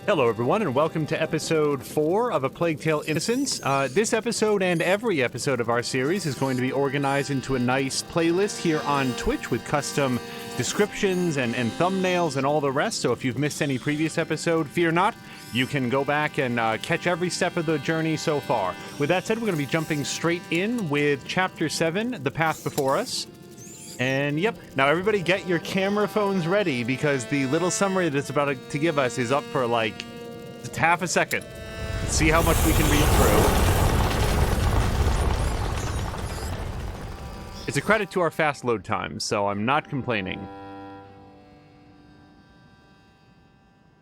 Hello, everyone, and welcome to episode 4 of A Plague Tale: Innocence. This episode and every episode of our series is going to be organized into a nice playlist here on Twitch with custom descriptions and thumbnails and all the rest. So if you've missed any previous episode, fear not. You can go back and catch every step of the journey so far. With that said, we're going to be jumping straight in with Chapter 7, The Path Before Us. And yep, now everybody get your camera phones ready because the little summary that it's about to give us is up for like just half a second. Let's see how much we can read through. It's a credit to our fast load times, so I'm not complaining.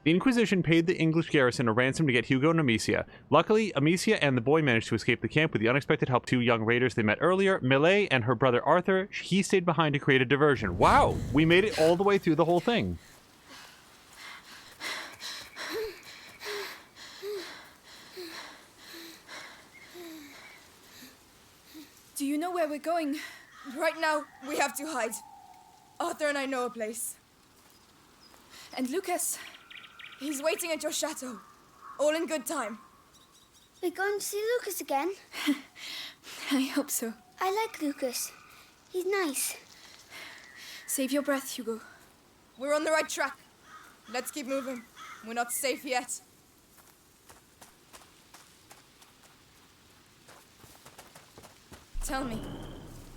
The Inquisition paid the English garrison a ransom to get Hugo and Amicia. Luckily, Amicia and the boy managed to escape the camp with the unexpected help of two young raiders they met earlier, Millet and her brother Arthur. He stayed behind to create a diversion. Wow, we made it all the way through the whole thing. Do you know where we're going? Right now, we have to hide. Arthur and I know a place. And Lucas? He's waiting at your chateau. All in good time. We're going to see Lucas again? I hope so. I like Lucas. He's nice. Save your breath, Hugo. We're on the right track. Let's keep moving. We're not safe yet. Tell me,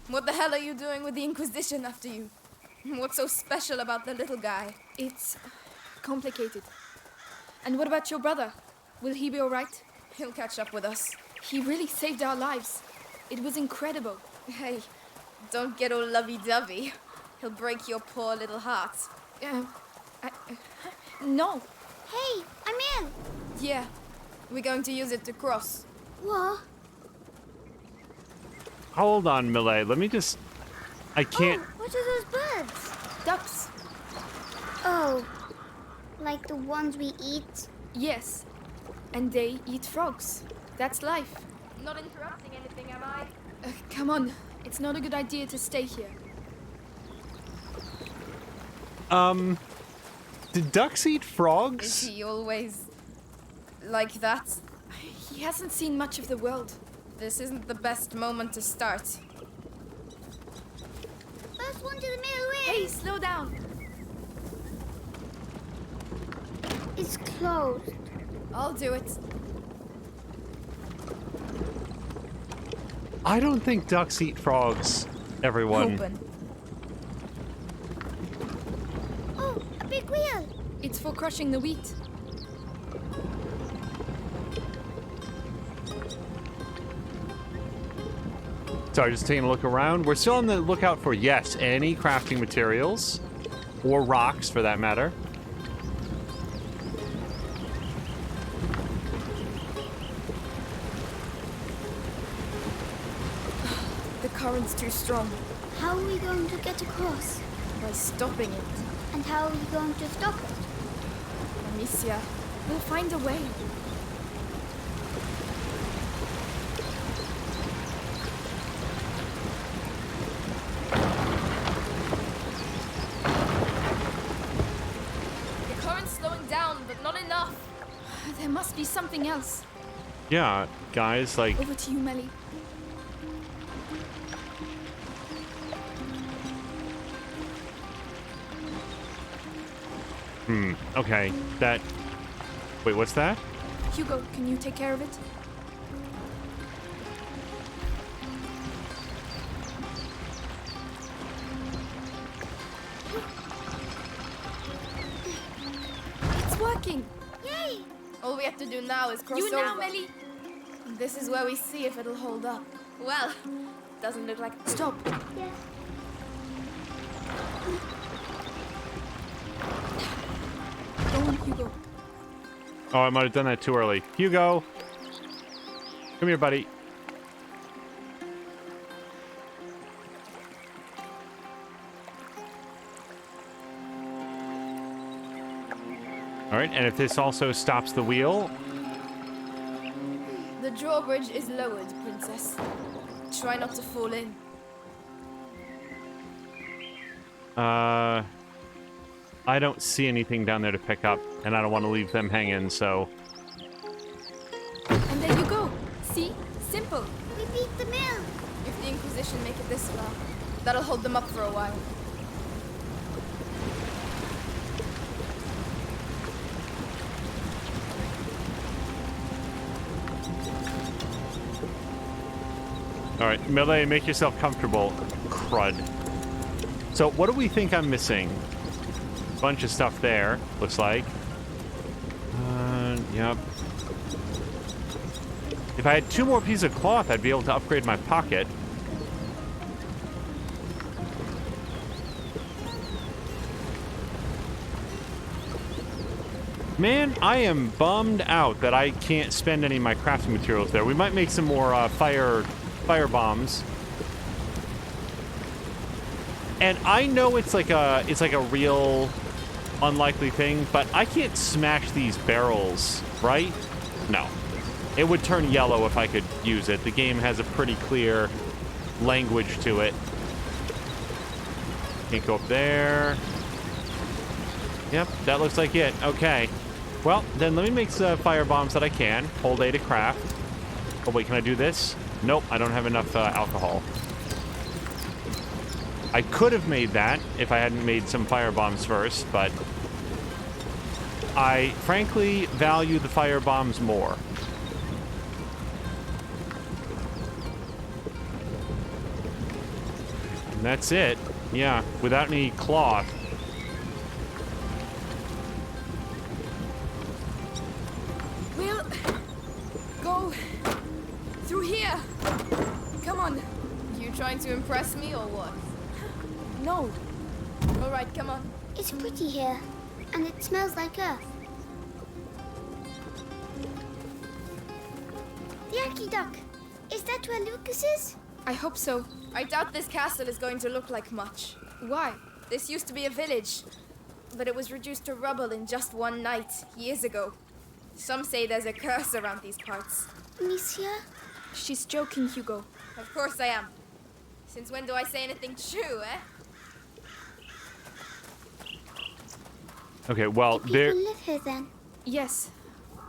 what the hell are you doing with the Inquisition after you? What's so special about the little guy? It's complicated. And what about your brother? Will he be all right? He'll catch up with us. He really saved our lives. It was incredible. Hey, don't get all lovey-dovey. He'll break your poor little heart. No. Hey, I'm in. Yeah, we're going to use it to cross. What? Hold on, Millet. Let me just... I can't... Oh, what are those birds? Ducks. Oh, like the ones we eat? Yes. And they eat frogs. That's life. Not interrupting anything, am I? Come on. It's not a good idea to stay here. Did ducks eat frogs? Is he always like that? He hasn't seen much of the world. This isn't the best moment to start. First one to the middle way. Hey, slow down. It's closed. I'll do it. I don't think ducks eat frogs, everyone. Open. Oh, a big wheel. It's for crushing the wheat. Sorry, just taking a look around. We're still on the lookout for, yes, any crafting materials. Or rocks, for that matter. The current's too strong. How are we going to get across? By stopping it. And how are we going to stop it? Amicia. We'll find a way. The current's slowing down, but not enough. There must be something else. Yeah, guys, like... Over to you, Melly. Okay, that... Wait, what's that? Hugo, can you take care of it? It's working! Yay! All we have to do now is cross You over. now, Melly! This is where we see if it'll hold up. Well, doesn't look like... Stop! Yes. Go on, Hugo. Oh, I might have done that too early. Hugo! Come here, buddy. Alright, and if this also stops the wheel... The drawbridge is lowered, Princess. Try not to fall in. I don't see anything down there to pick up, and I don't want to leave them hanging, so... And there you go. See? Simple. We beat the mill. If the Inquisition make it this far, that'll hold them up for a while. Alright, Melee, make yourself comfortable. Crud. So, what do we think I'm missing? Bunch of stuff there, looks like. Yep. If I had 2 more pieces of cloth, I'd be able to upgrade my pocket. Man, I am bummed out that I can't spend any of my crafting materials there. We might make some more fire bombs. And I know it's like a real unlikely thing, but I can't smash these barrels, right? No. It would turn yellow if I could use it. The game has a pretty clear language to it. Can't go up there. Yep, that looks like it. Okay. Well, then let me make some fire bombs that I can. Hold A to craft. Oh, wait, can I do this? Nope, I don't have enough alcohol. I could have made that if I hadn't made some fire bombs first, but I frankly value the fire bombs more. And that's it. Yeah, without any cloth. We'll go through here. Come on. You trying to impress me or what? No. All right, come on. It's pretty here, and it smells like earth. The aqueduct. Is that where Lucas is? I hope so. I doubt this castle is going to look like much. Why? This used to be a village, but it was reduced to rubble in just one night, years ago. Some say there's a curse around these parts. Amicia? She's joking, Hugo. Of course I am. Since when do I say anything true, eh? Okay, well, Do there... people live here then? Yes,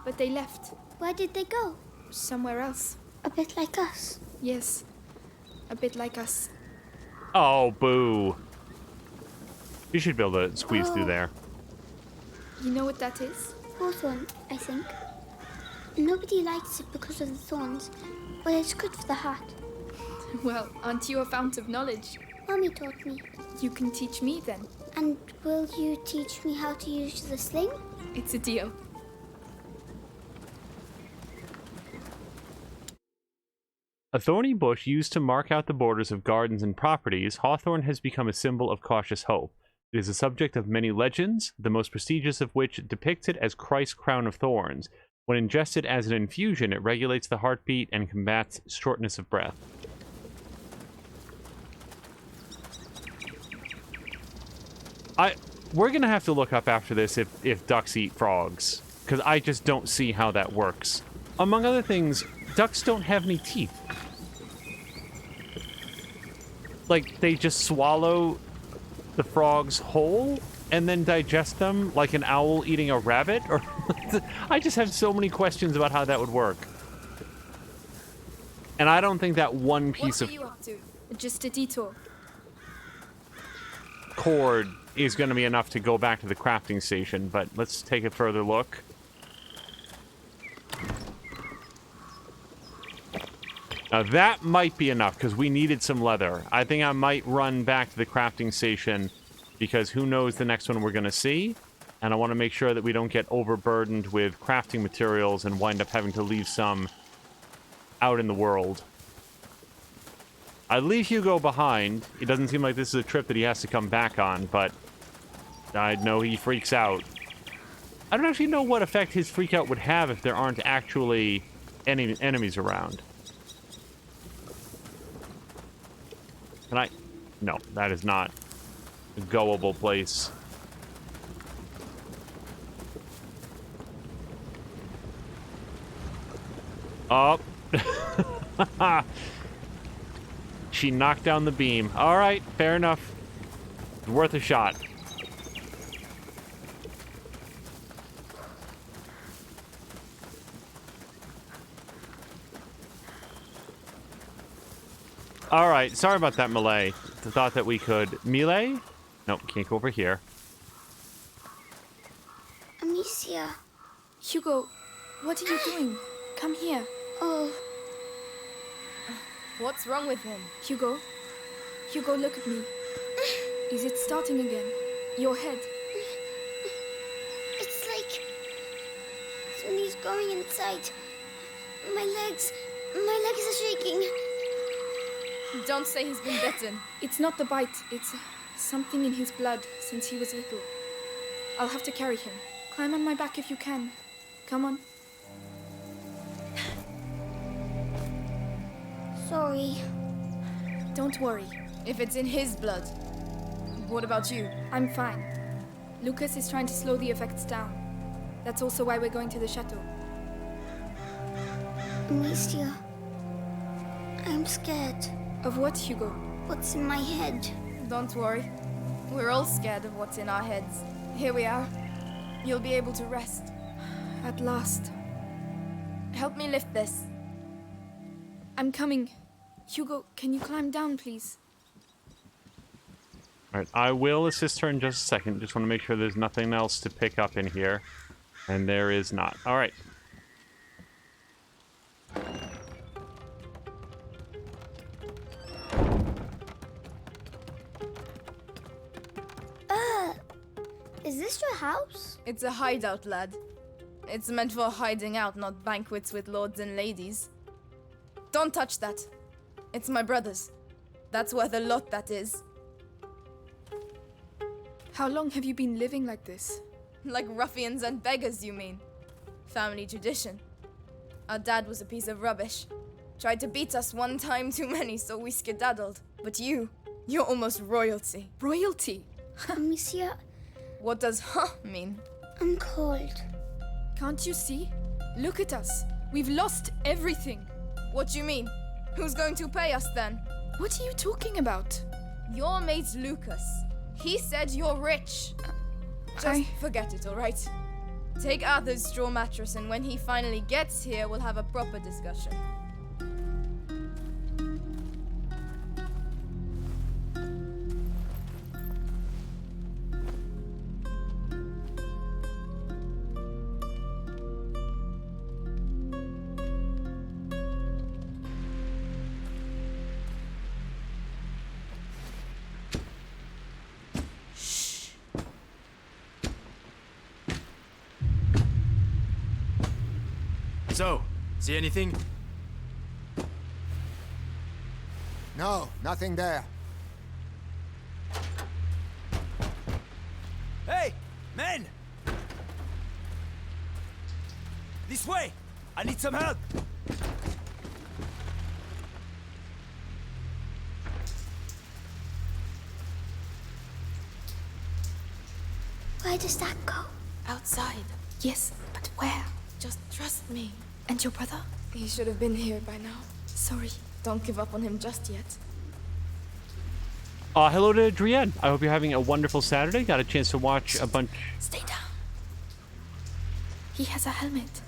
but they left. Where did they go? Somewhere else. A bit like us. Yes. A bit like us. Oh, boo. You should be able to squeeze through there. You know what that is? Hawthorn, I think. Nobody likes it because of the thorns, but it's good for the heart. Well, aren't you a fount of knowledge? Mommy taught me. You can teach me then. And will you teach me how to use the sling? It's a deal. A thorny bush used to mark out the borders of gardens and properties, hawthorn has become a symbol of cautious hope. It is the subject of many legends, the most prestigious of which depicts it as Christ's crown of thorns. When ingested as an infusion, it regulates the heartbeat and combats shortness of breath. We're gonna have to look up after this if ducks eat frogs, because I just don't see how that works. Among other things, ducks don't have any teeth. Like, they just swallow the frogs whole and then digest them like an owl eating a rabbit? Or I just have so many questions about how that would work. And I don't think that one piece What of are you up to? Just a detour. cord is going to be enough to go back to the crafting station, but let's take a further look. Now that might be enough, because we needed some leather. I think I might run back to the crafting station, because who knows the next one we're going to see. And I want to make sure that we don't get overburdened with crafting materials and wind up having to leave some out in the world. I'd leave Hugo behind. It doesn't seem like this is a trip that he has to come back on, but I know he freaks out. I don't actually know what effect his freak out would have if there aren't actually any enemies around. Can I? No, that is not a goable place. Oh. She knocked down the beam. All right, fair enough. Worth a shot. All right, sorry about that, melee. I thought that we could melee. Nope, can't go over here. Amicia. Hugo, what are you doing? Come here. Oh, What's wrong with him? Hugo. Hugo, look at me. Is it starting again? Your head. it's like something's going inside. My legs are shaking. Don't say he's been bitten. It's not the bite. It's something in his blood since he was little. I'll have to carry him. Climb on my back if you can. Come on. Sorry. Don't worry. If it's in his blood, what about you? I'm fine. Lucas is trying to slow the effects down. That's also why we're going to the chateau. Amicia. I'm scared. Of what, Hugo? What's in my head? Don't worry. We're all scared of what's in our heads. Here we are. You'll be able to rest. At last. Help me lift this. I'm coming. Hugo, can you climb down, please? All right, I will assist her in just a second. Just want to make sure there's nothing else to pick up in here. And there is not. All right. Is this your house? It's a hideout, lad. It's meant for hiding out, not banquets with lords and ladies. Don't touch that. It's my brother's. That's worth a lot, that is. How long have you been living like this? Like ruffians and beggars, you mean? Family tradition. Our dad was a piece of rubbish. Tried to beat us one time too many, so we skedaddled. But you're almost royalty. Royalty? Amicia, What does huh mean? I'm cold. Can't you see? Look at us. We've lost everything. What do you mean? Who's going to pay us then? What are you talking about? Your mate's Lucas. He said you're rich. Just forget it, alright? Take Arthur's straw mattress, and when he finally gets here, we'll have a proper discussion. So, see anything? No, nothing there. Hey, men! This way! I need some help! Where does that go? Outside. Yes, but where? Just trust me. And your brother? He should have been here by now. Sorry. Don't give up on him just yet. Hello to Drienne. I hope you're having a wonderful Saturday. Got a chance to watch a bunch. Stay down. He has a helmet.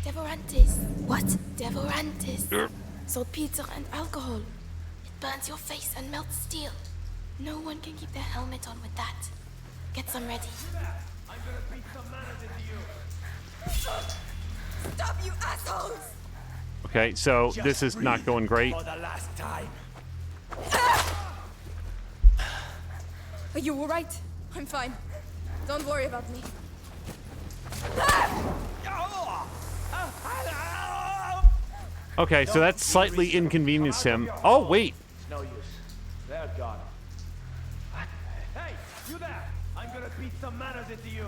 Devorantis. What? Devorantis. Saltpeter and alcohol. It burns your face and melts steel. No one can keep their helmet on with that. Get some ready. I'm gonna beat some manners into you! Stop, you assholes! Okay, so this is not going great. For the last time. Are you alright? I'm fine. Don't worry about me. Okay, so that's slightly inconvenienced him. Oh, wait. It's no use. They're gone. Hey, you there! I'm gonna beat some manners into you.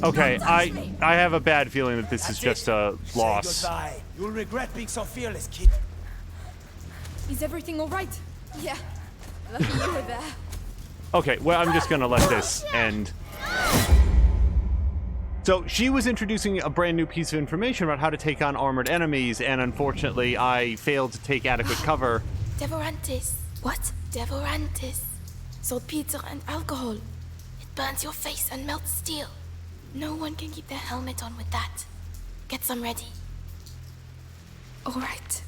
Okay, I have a bad feeling that this is just a loss. Say goodbye. You'll regret being so fearless, kid. Is everything all right? Yeah. Lucky you were there. Okay, well, I'm just gonna let this end. So she was introducing a brand new piece of information about how to take on armored enemies, and unfortunately, I failed to take adequate cover. Devorantis. What? Devorantis. Saltpeter and alcohol. It burns your face and melts steel. No one can keep their helmet on with that. Get some ready. All right.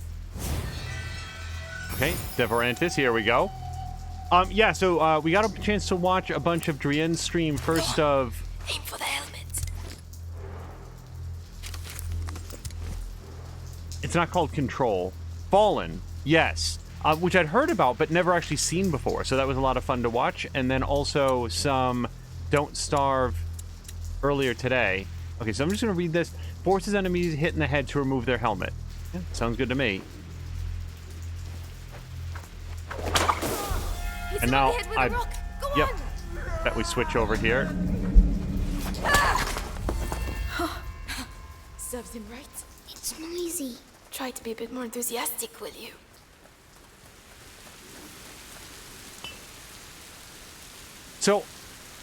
Okay, Devorantis, here we go. Yeah, so we got a chance to watch a bunch of Drien's stream first of... Aim for the helmet. It's not called Control. Fallen, yes. Which I'd heard about, but never actually seen before. So that was a lot of fun to watch. And then also some Don't Starve earlier today. Okay, so I'm just going to read this. Forces enemies hit in the head to remove their helmet. Yeah, sounds good to me. And now I... Yep. That we switch over here. Serves him right. It's noisy. Try to be a bit more enthusiastic, will you? So,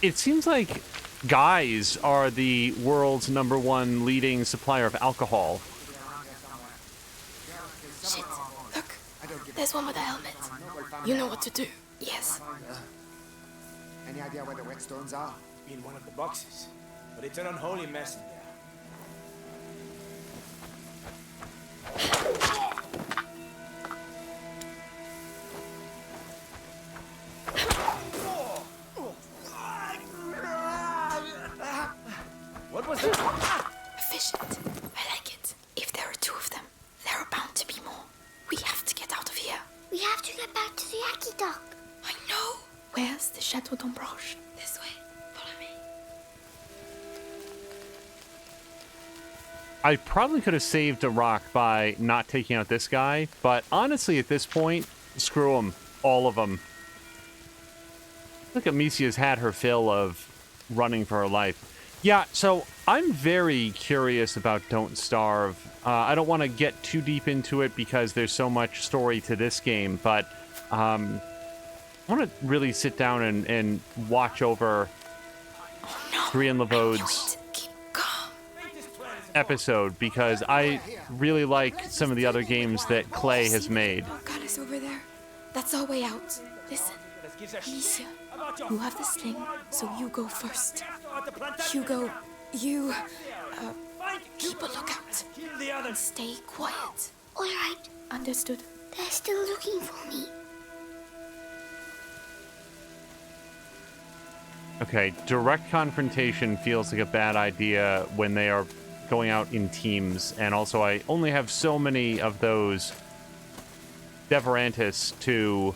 it seems like guys are the world's #1 leading supplier of alcohol. Shit. Look. There's one with a helmet. You know what to do. Yes. Any idea where the whetstones are? In one of the boxes. But it's an unholy mess in there. What was that? Efficient. I like it. If there are 2 of them, there are bound to be more. We have to get out of here. We have to get back to the Aki dock. I know. Where's the Chateau d'Ombrage? This way. Follow me. I probably could have saved a rock by not taking out this guy, but honestly, at this point, screw them. All of them. Look, Amicia's had her fill of running for her life. Yeah, so I'm very curious about Don't Starve. I don't want to get too deep into it because there's so much story to this game, but I want to really sit down and watch over Drien Levaud's episode because I really like some of the other games that Clay has made. Oh, God is over there. That's our way out. Listen, Amicia, you have the sling, so you go first. Hugo, you keep a lookout and stay quiet. All right. Understood. They're still looking for me. Okay, direct confrontation feels like a bad idea when they are going out in teams, and also I only have so many of those Devorantis to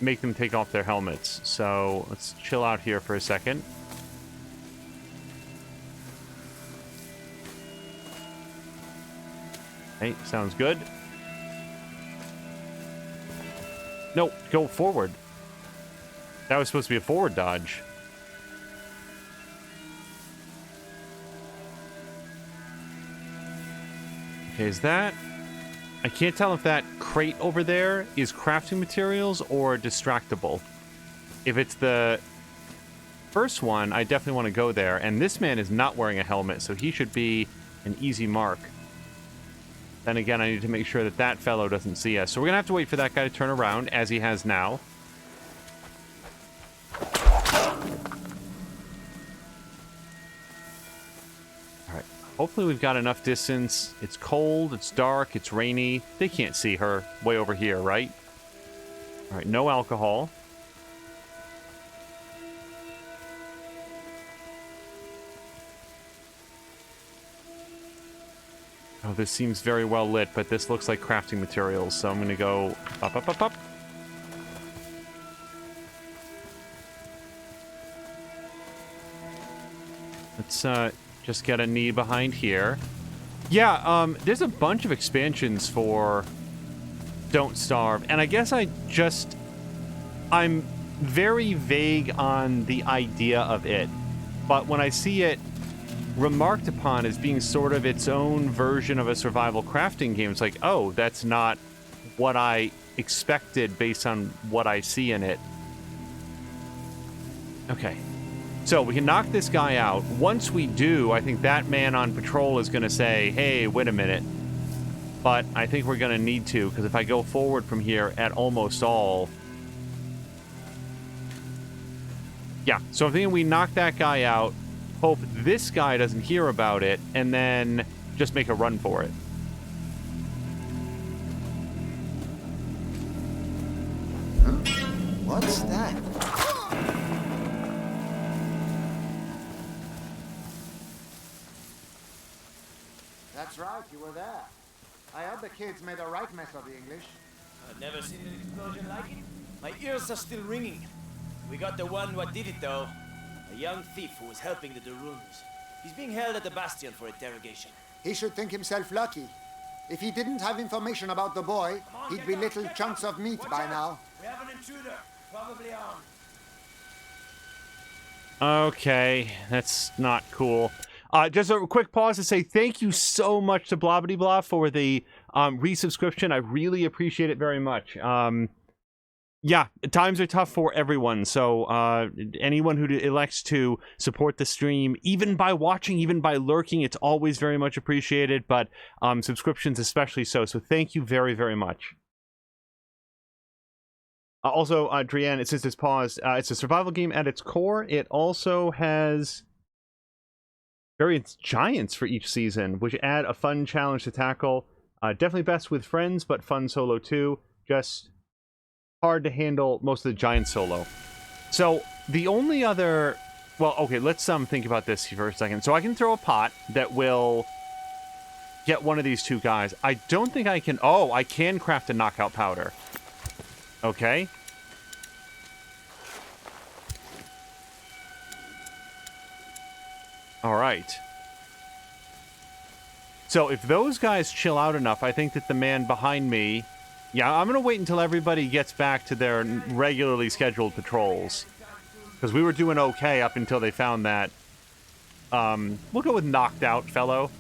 make them take off their helmets. So let's chill out here for a second. Hey, sounds good. No, go forward. That was supposed to be a forward dodge. Okay, is that... I can't tell if that crate over there is crafting materials or distractable. If it's the first one, I definitely want to go there. And this man is not wearing a helmet, so he should be an easy mark. Then again, I need to make sure that that fellow doesn't see us. So we're going to have to wait for that guy to turn around, as he has now. Alright. Hopefully we've got enough distance. It's cold, it's dark, it's rainy. They can't see her way over here, right? Alright, no alcohol. Oh, this seems very well lit, but this looks like crafting materials, so I'm going to go up, up, up, up. Let's just get a knee behind here. Yeah, there's a bunch of expansions for Don't Starve, and I guess I'm very vague on the idea of it, but when I see it remarked upon as being sort of its own version of a survival crafting game, it's like, oh, that's not what I expected based on what I see in it. Okay. So we can knock this guy out. Once we do, I think that man on patrol is going to say, hey, wait a minute. But I think we're going to need to, because if I go forward from here at almost all... Yeah, so I'm thinking we knock that guy out, hope this guy doesn't hear about it, and then just make a run for it. What's that? That's right, you were there. I heard the kids made a right mess of the English. I've never seen an explosion like it. My ears are still ringing. We got the one what did it though. A young thief who was helping the Daruns. He's being held at the Bastion for interrogation. He should think himself lucky. If he didn't have information about the boy, he'd be little chunks of meat by now. We have an intruder, probably armed. Okay, that's not cool. Just a quick pause to say thank you so much to Blobbity Blah for the resubscription. I really appreciate it very much. Yeah, times are tough for everyone, so anyone who elects to support the stream, even by watching, even by lurking, it's always very much appreciated, but subscriptions especially so thank you very, very much. Also, Drianne, since it's paused, it's a survival game at its core. It also has various giants for each season, which add a fun challenge to tackle. Definitely best with friends, but fun solo too. Just hard to handle most of the giant solo. So the only other... Well, okay, let's think about this for a second. So I can throw a pot that will get one of these two guys. I don't think I can... Oh, I can craft a knockout powder. Okay. All right. So if those guys chill out enough, I think that the man behind me... Yeah, I'm going to wait until everybody gets back to their regularly scheduled patrols. Because we were doing okay up until they found that. We'll go with knocked out fellow.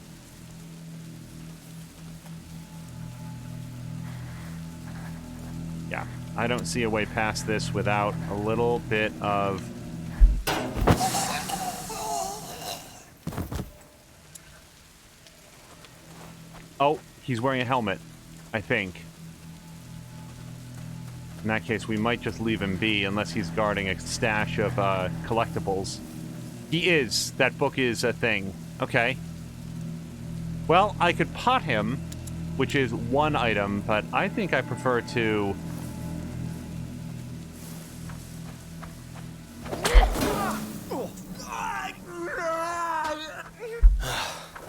Yeah, I don't see a way past this without a little bit of... Oh, he's wearing a helmet, I think. In that case, we might just leave him be, unless he's guarding a stash of collectibles. He is. That book is a thing. Okay. Well, I could pot him, which is one item, but I think I prefer to...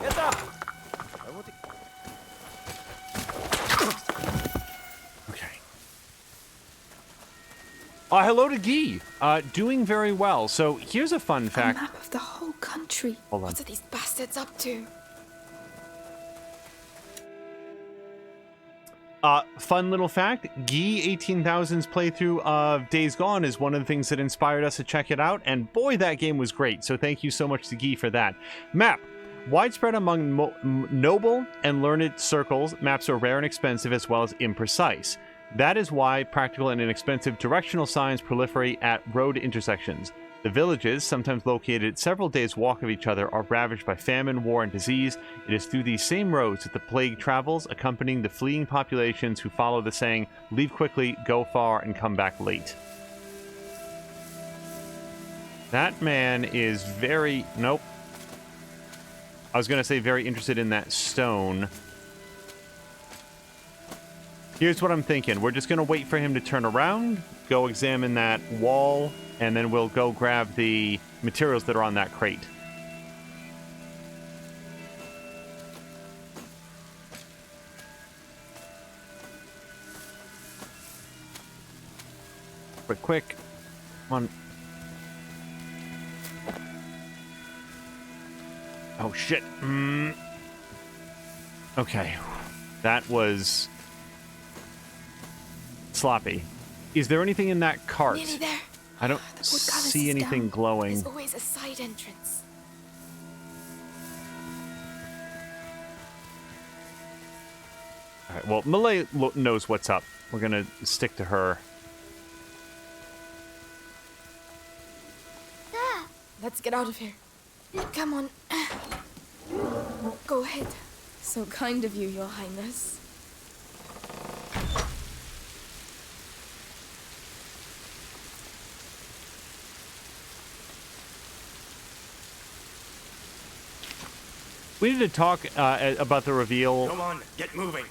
Get up! Hello to Guy. Doing very well. So here's a fun fact. A map of the whole country. Hold on. What are these bastards up to? Fun little fact. Guy 18,000's playthrough of Days Gone is one of the things that inspired us to check it out. And boy, that game was great. So thank you so much to Guy for that. Map. Widespread among noble and learned circles, maps are rare and expensive as well as imprecise. That is why practical and inexpensive directional signs proliferate at road intersections. The villages, sometimes located several days' walk of each other, are ravaged by famine, war, and disease. It is through these same roads that the plague travels, accompanying the fleeing populations who follow the saying, "Leave quickly, go far, and come back late." That man is very... Nope. I was going to say very interested in that stone. Here's what I'm thinking. We're just going to wait for him to turn around, go examine that wall, and then we'll go grab the materials that are on that crate. Quick. Come on. Oh, shit. Okay. That was... sloppy. Is there anything in that cart? Nearly there. I don't see anything glowing. There's always a side entrance. Alright, well, Malay knows what's up. We're gonna stick to her. Let's get out of here. Come on. Go ahead. So kind of you, Your Highness. We need to talk about the reveal. Come on, get moving.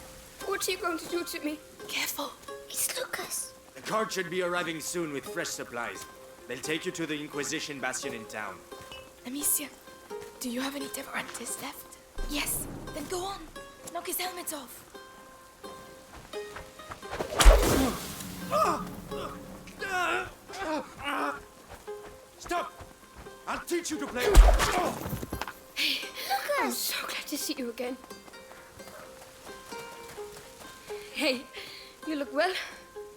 What are you going to do to me? Careful. It's Lucas. The cart should be arriving soon with fresh supplies. They'll take you to the Inquisition bastion in town. Amicia, do you have any differences left? Yes, then go on. Knock his helmet off. Stop! I'll teach you to play. I'm so glad to see you again. Hey, you look well.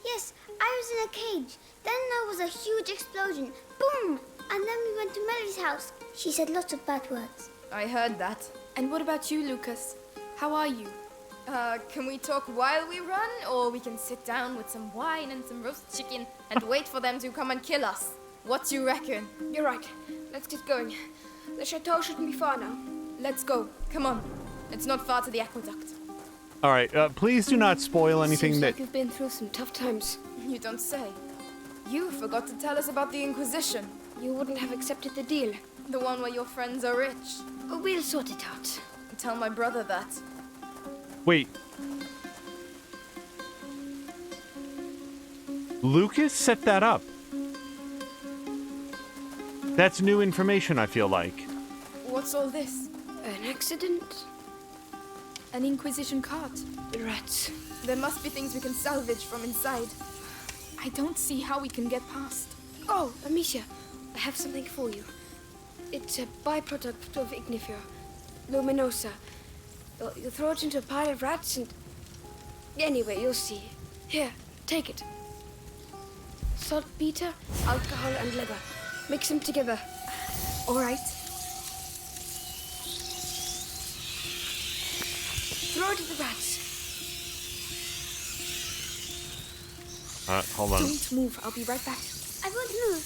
Yes, I was in a cage. Then there was a huge explosion. Boom! And then we went to Melly's house. She said lots of bad words. I heard that. And what about you, Lucas? How are you? Can we talk while we run, or we can sit down with some wine and some roast chicken and wait for them to come and kill us? What do you reckon? You're right. Let's get going. The chateau shouldn't be far now. Let's go. Come on. It's not far to the aqueduct. All right, please do not spoil anything Seems that... like you've been through some tough times. You don't say. You forgot to tell us about the Inquisition. You wouldn't have accepted the deal. The one where your friends are rich. We'll sort it out. Tell my brother that. Wait. Lucas set that up. That's new information, I feel like. What's all this? An accident? An Inquisition cart. Rats. There must be things we can salvage from inside. I don't see how we can get past. Oh, Amicia, I have something for you. It's a byproduct of Ignifera, Luminosa. You throw it into a pile of rats and... Anyway, you'll see. Here, take it. Saltpeter, alcohol, and leather. Mix them together. All right. Throw it at the rats. Hold on. Don't move. I'll be right back. I won't move.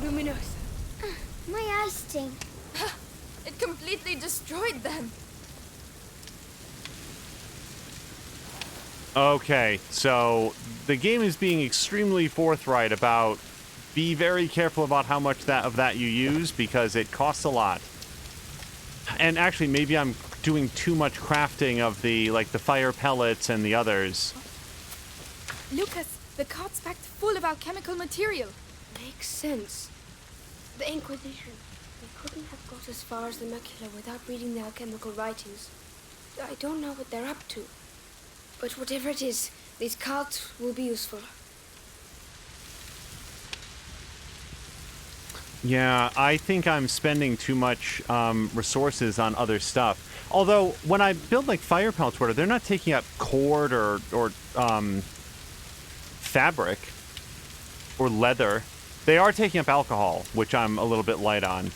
Luminosa. My eyes sting. It completely destroyed them. Okay, so the game is being extremely forthright about be very careful about how much of that you use because it costs a lot. And actually, maybe I'm doing too much crafting of the fire pellets and the others. Lucas, the cart's packed full of alchemical material. Makes sense. The Inquisition. They couldn't have got as far as the macula without reading the alchemical writings. I don't know what they're up to. But whatever it is, these carts will be useful. Yeah, I think I'm spending too much resources on other stuff. Although, when I build fire pellets, they're not taking up cord or fabric or leather. They are taking up alcohol, which I'm a little bit light on.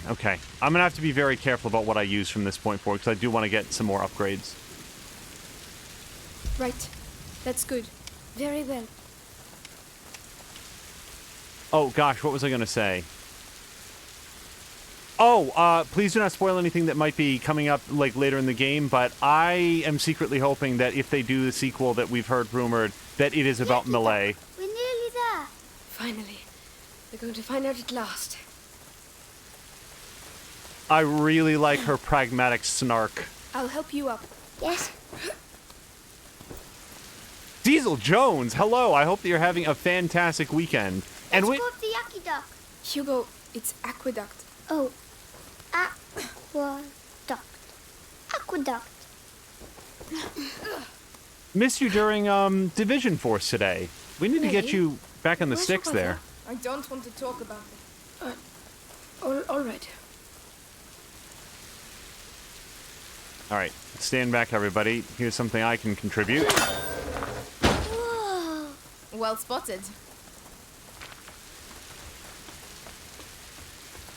Okay, I'm going to have to be very careful about what I use from this point forward, because I do want to get some more upgrades. Right. That's good. Very well. Oh, gosh, what was I going to say? Oh, please do not spoil anything that might be coming up, later in the game, but I am secretly hoping that if they do the sequel that we've heard rumored, that it is about melee. We're nearly there. Finally. We're going to find out at last. I really like her pragmatic snark. I'll help you up. Yes. Diesel Jones, hello. I hope that you're having a fantastic weekend. Let's go to the aqueduct. Hugo, it's aqueduct. Oh, aqueduct. Aqueduct. Missed you during Division Force today. We need to get Really? you back on the Where's sticks your there. I don't want to talk about it. All right. All right, stand back, everybody. Here's something I can contribute. Whoa. Well spotted.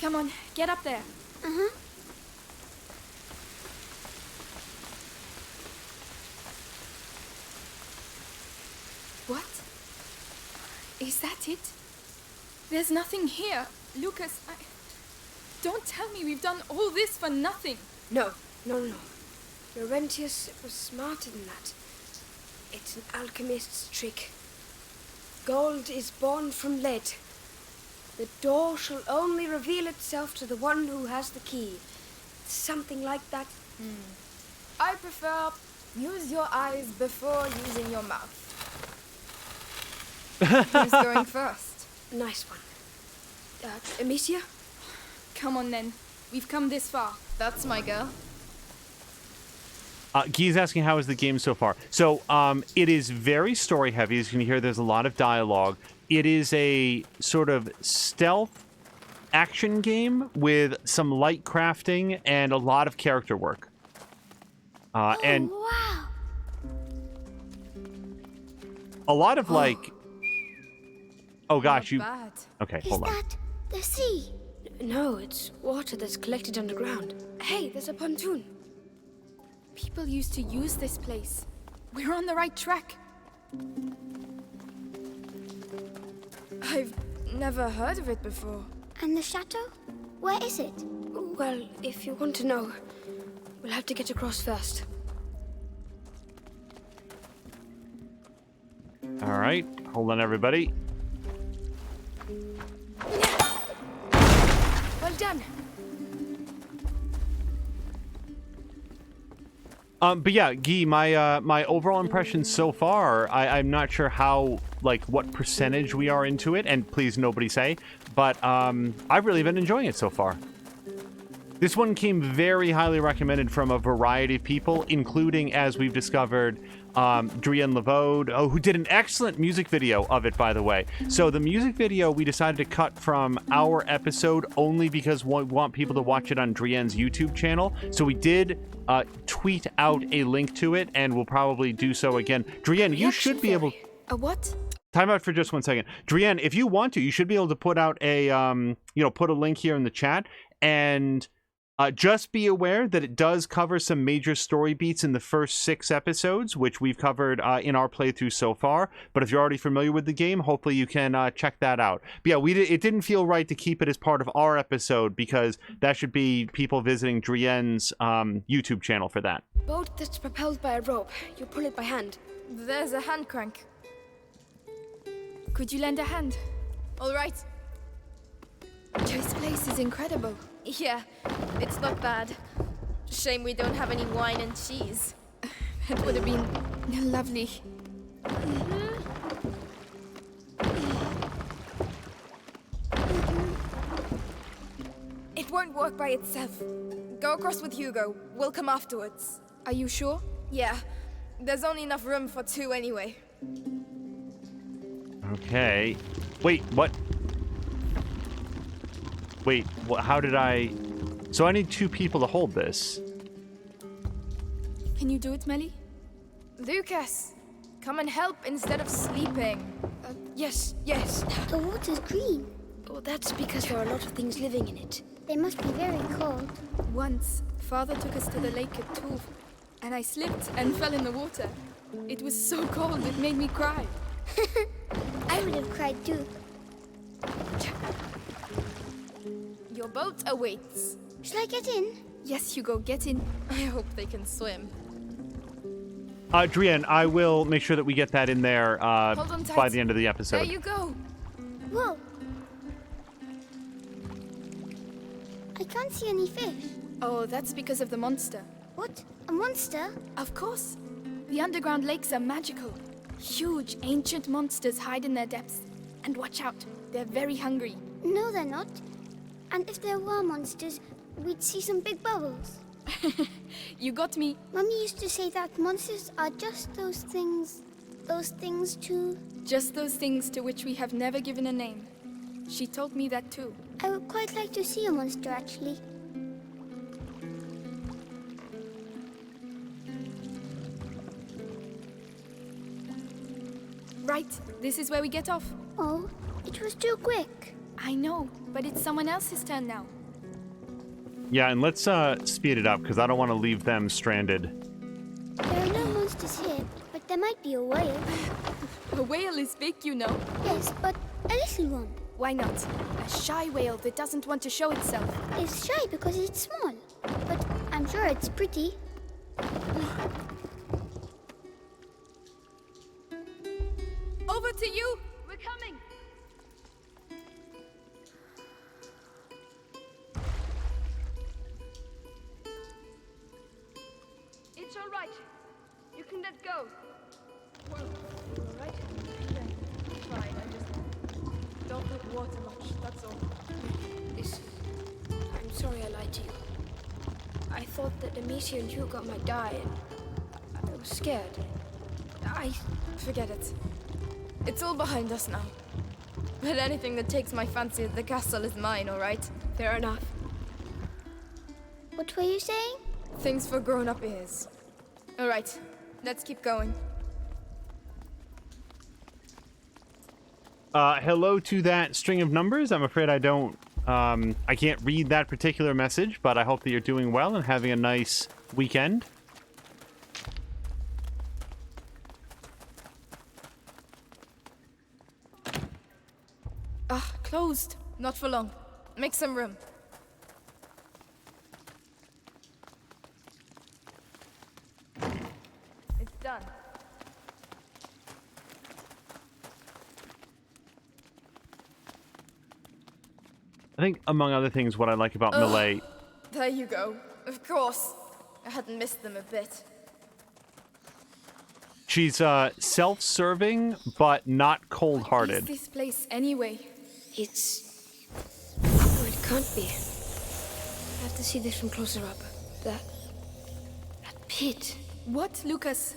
Come on, get up there. What? Is that it? There's nothing here. Lucas, don't tell me we've done all this for nothing. No. Laurentius was smarter than that. It's an alchemist's trick. Gold is born from lead. The door shall only reveal itself to the one who has the key. Something like that. I prefer use your eyes before using your mouth. Who's going first? Nice one. Amicia? Come on then. We've come this far. That's my girl. Guy's asking how is the game so far. So it is very story heavy. As you can hear, there's a lot of dialogue. It is a sort of stealth action game with some light crafting and a lot of character work. And wow. a lot of like... Oh gosh, Not bad. Okay, Is hold on. that the sea? No, it's water that's collected underground. Hey, there's a pontoon. People used to use this place. We're on the right track. I've never heard of it before. And the chateau? Where is it? Well, if you want to know, we'll have to get across first. All right, hold on, everybody. Well done. But yeah, Guy, my overall impression so far, I'm not sure how, like, what percentage we are into it, and please nobody say, but I've really been enjoying it so far. This one came very highly recommended from a variety of people, including, as we've discovered, Drienne Levode, who did an excellent music video of it, by the way. So the music video we decided to cut from our episode only because we want people to watch it on Drienne's YouTube channel. So we did tweet out a link to it, and we'll probably do so again. Drienne, you should be able... A what? Time out for just 1 second. Drienne, if you want to, you should be able to put out a, put a link here in the chat, and... just be aware that it does cover some major story beats in the first 6 episodes, which we've covered in our playthrough so far. But if you're already familiar with the game, hopefully you can check that out. But yeah, it didn't feel right to keep it as part of our episode because that should be people visiting Drienne's YouTube channel for that. Boat that's propelled by a rope. You pull it by hand. There's a hand crank. Could you lend a hand? All right. This place is incredible. Yeah, it's not bad. Shame we don't have any wine and cheese. That would have been lovely. It won't work by itself. Go across with Hugo. We'll come afterwards. Are you sure? Yeah, there's only enough room for 2 anyway. Okay. Wait, what? Wait, how did I... So I need 2 people to hold this. Can you do it, Melly? Lucas, come and help instead of sleeping. Yes. The water's green. Well, that's because there are a lot of things living in it. They must be very cold. Once, Father took us to the lake at Touv, and I slipped and fell in the water. It was so cold, it made me cry. I would have cried too. Your boat awaits. Shall I get in? Yes, Hugo, get in. I hope they can swim. Drienne, I will make sure that we get that in there Hold on tight. by the end of the episode. There you go. Whoa. I can't see any fish. Oh, that's because of the monster. What? A monster? Of course. The underground lakes are magical. Huge, ancient monsters hide in their depths. And watch out, they're very hungry. No, they're not. And if there were monsters, we'd see some big bubbles. You got me. Mummy used to say that monsters are just those things too. Just those things to which we have never given a name. She told me that too. I would quite like to see a monster, actually. Right, this is where we get off. Oh, it was too quick. I know, but it's someone else's turn now. Yeah, and let's speed it up because I don't want to leave them stranded. There are no monsters here, but there might be a whale. A whale is big, you know. Yes, but a little one. Why not? A shy whale that doesn't want to show itself. It's shy because it's small, but I'm sure it's pretty. Over to you. We're coming. It's can let go. Whoa. You alright? Yeah. Fine. I just don't like water much. That's all. Listen, I'm sorry I lied to you. I thought that Amicia and Hugh got my dye, and I was scared. Forget it. It's all behind us now. But anything that takes my fancy at the castle is mine, alright? Fair enough. What were you saying? Things for grown-up ears. Alright, let's keep going. Hello to that string of numbers. I'm afraid I don't, I can't read that particular message, but I hope that you're doing well and having a nice weekend. Closed. Not for long. Make some room. It's done. I think, among other things, what I like about Millet... There you go. Of course. I hadn't missed them a bit. She's self-serving, but not What cold-hearted. is this place anyway? It's... Oh, it can't be. I have to see this from closer up. That pit. What, Lucas?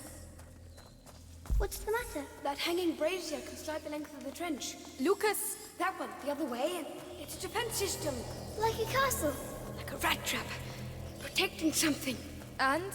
What's the matter? That hanging brazier can slide the length of the trench. Lucas! That one, the other way, and it's a defense system. Like a castle. Like a rat trap. Protecting something. And?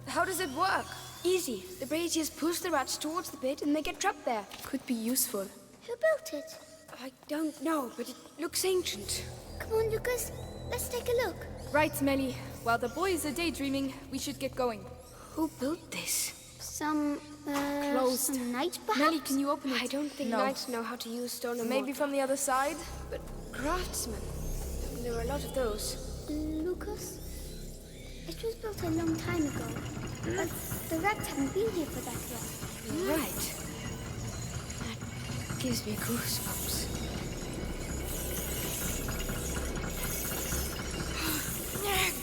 How does it work? Easy. The braziers push the rats towards the pit and they get trapped there. Could be useful. Who built it? I don't know, but it looks ancient. Come on, Lucas. Let's take a look. Right, Melly. While the boys are daydreaming, we should get going. Who built this? Some knight, perhaps? Melly, can you open it? I don't think No. knights know how to use stone and Maybe mortar. from the other side? But craftsmen. I mean, there are a lot of those. Lucas? It was built a long time ago. But the rats haven't been here for that long. You're right. That gives me goosebumps.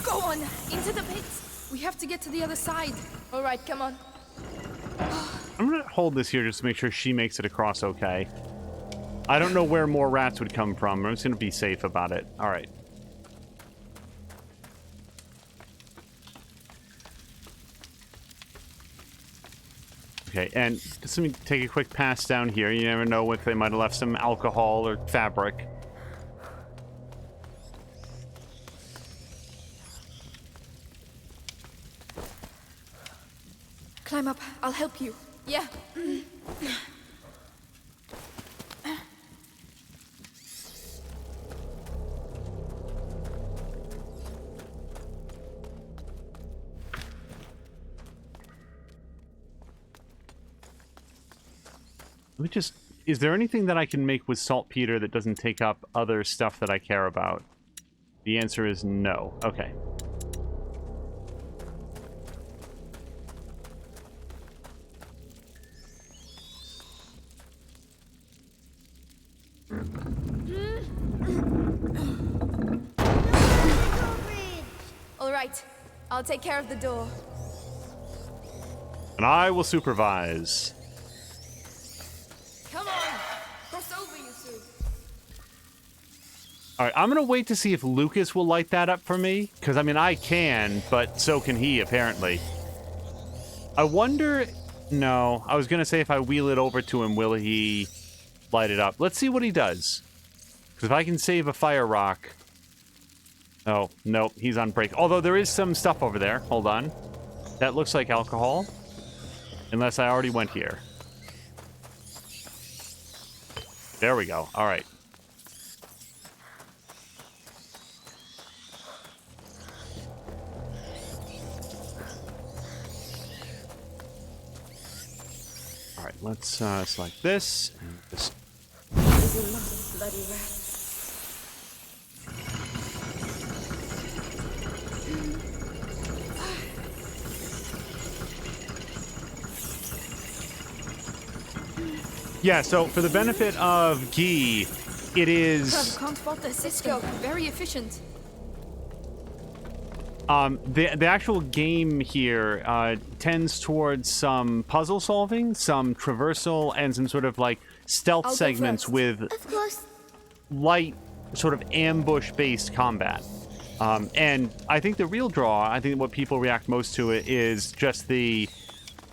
Go on! Into the pit! We have to get to the other side. All right, come on. I'm gonna hold this here just to make sure she makes it across okay. I don't know where more rats would come from. I'm just gonna be safe about it. All right. Okay, and just let me take a quick pass down here. You never know if they might have left some alcohol or fabric. Climb up. I'll help you. Yeah. Let me just... Is there anything that I can make with saltpeter that doesn't take up other stuff that I care about? The answer is no. Okay. All right. I'll take care of the door. And I will supervise. Come on. Cross over, you two. All right, I'm going to wait to see if Lucas will light that up for me. Because, I mean, I can, but so can he, apparently. I wonder... No, I was going to say if I wheel it over to him, will he light it up? Let's see what he does. Because if I can save a fire rock... Oh, nope, he's on break. Although there is some stuff over there. Hold on. That looks like alcohol. Unless I already went here. There we go. All right. All right, let's select this. And this. There's a lot of bloody rats. Yeah, so for the benefit of Guy, it is... Can't fault the Cisco. Very efficient. The actual game here tends towards some puzzle solving, some traversal, and some sort of like stealth I'll go segments first. with Of course. light sort of ambush-based combat. And I think the real draw, I think what people react most to it is just the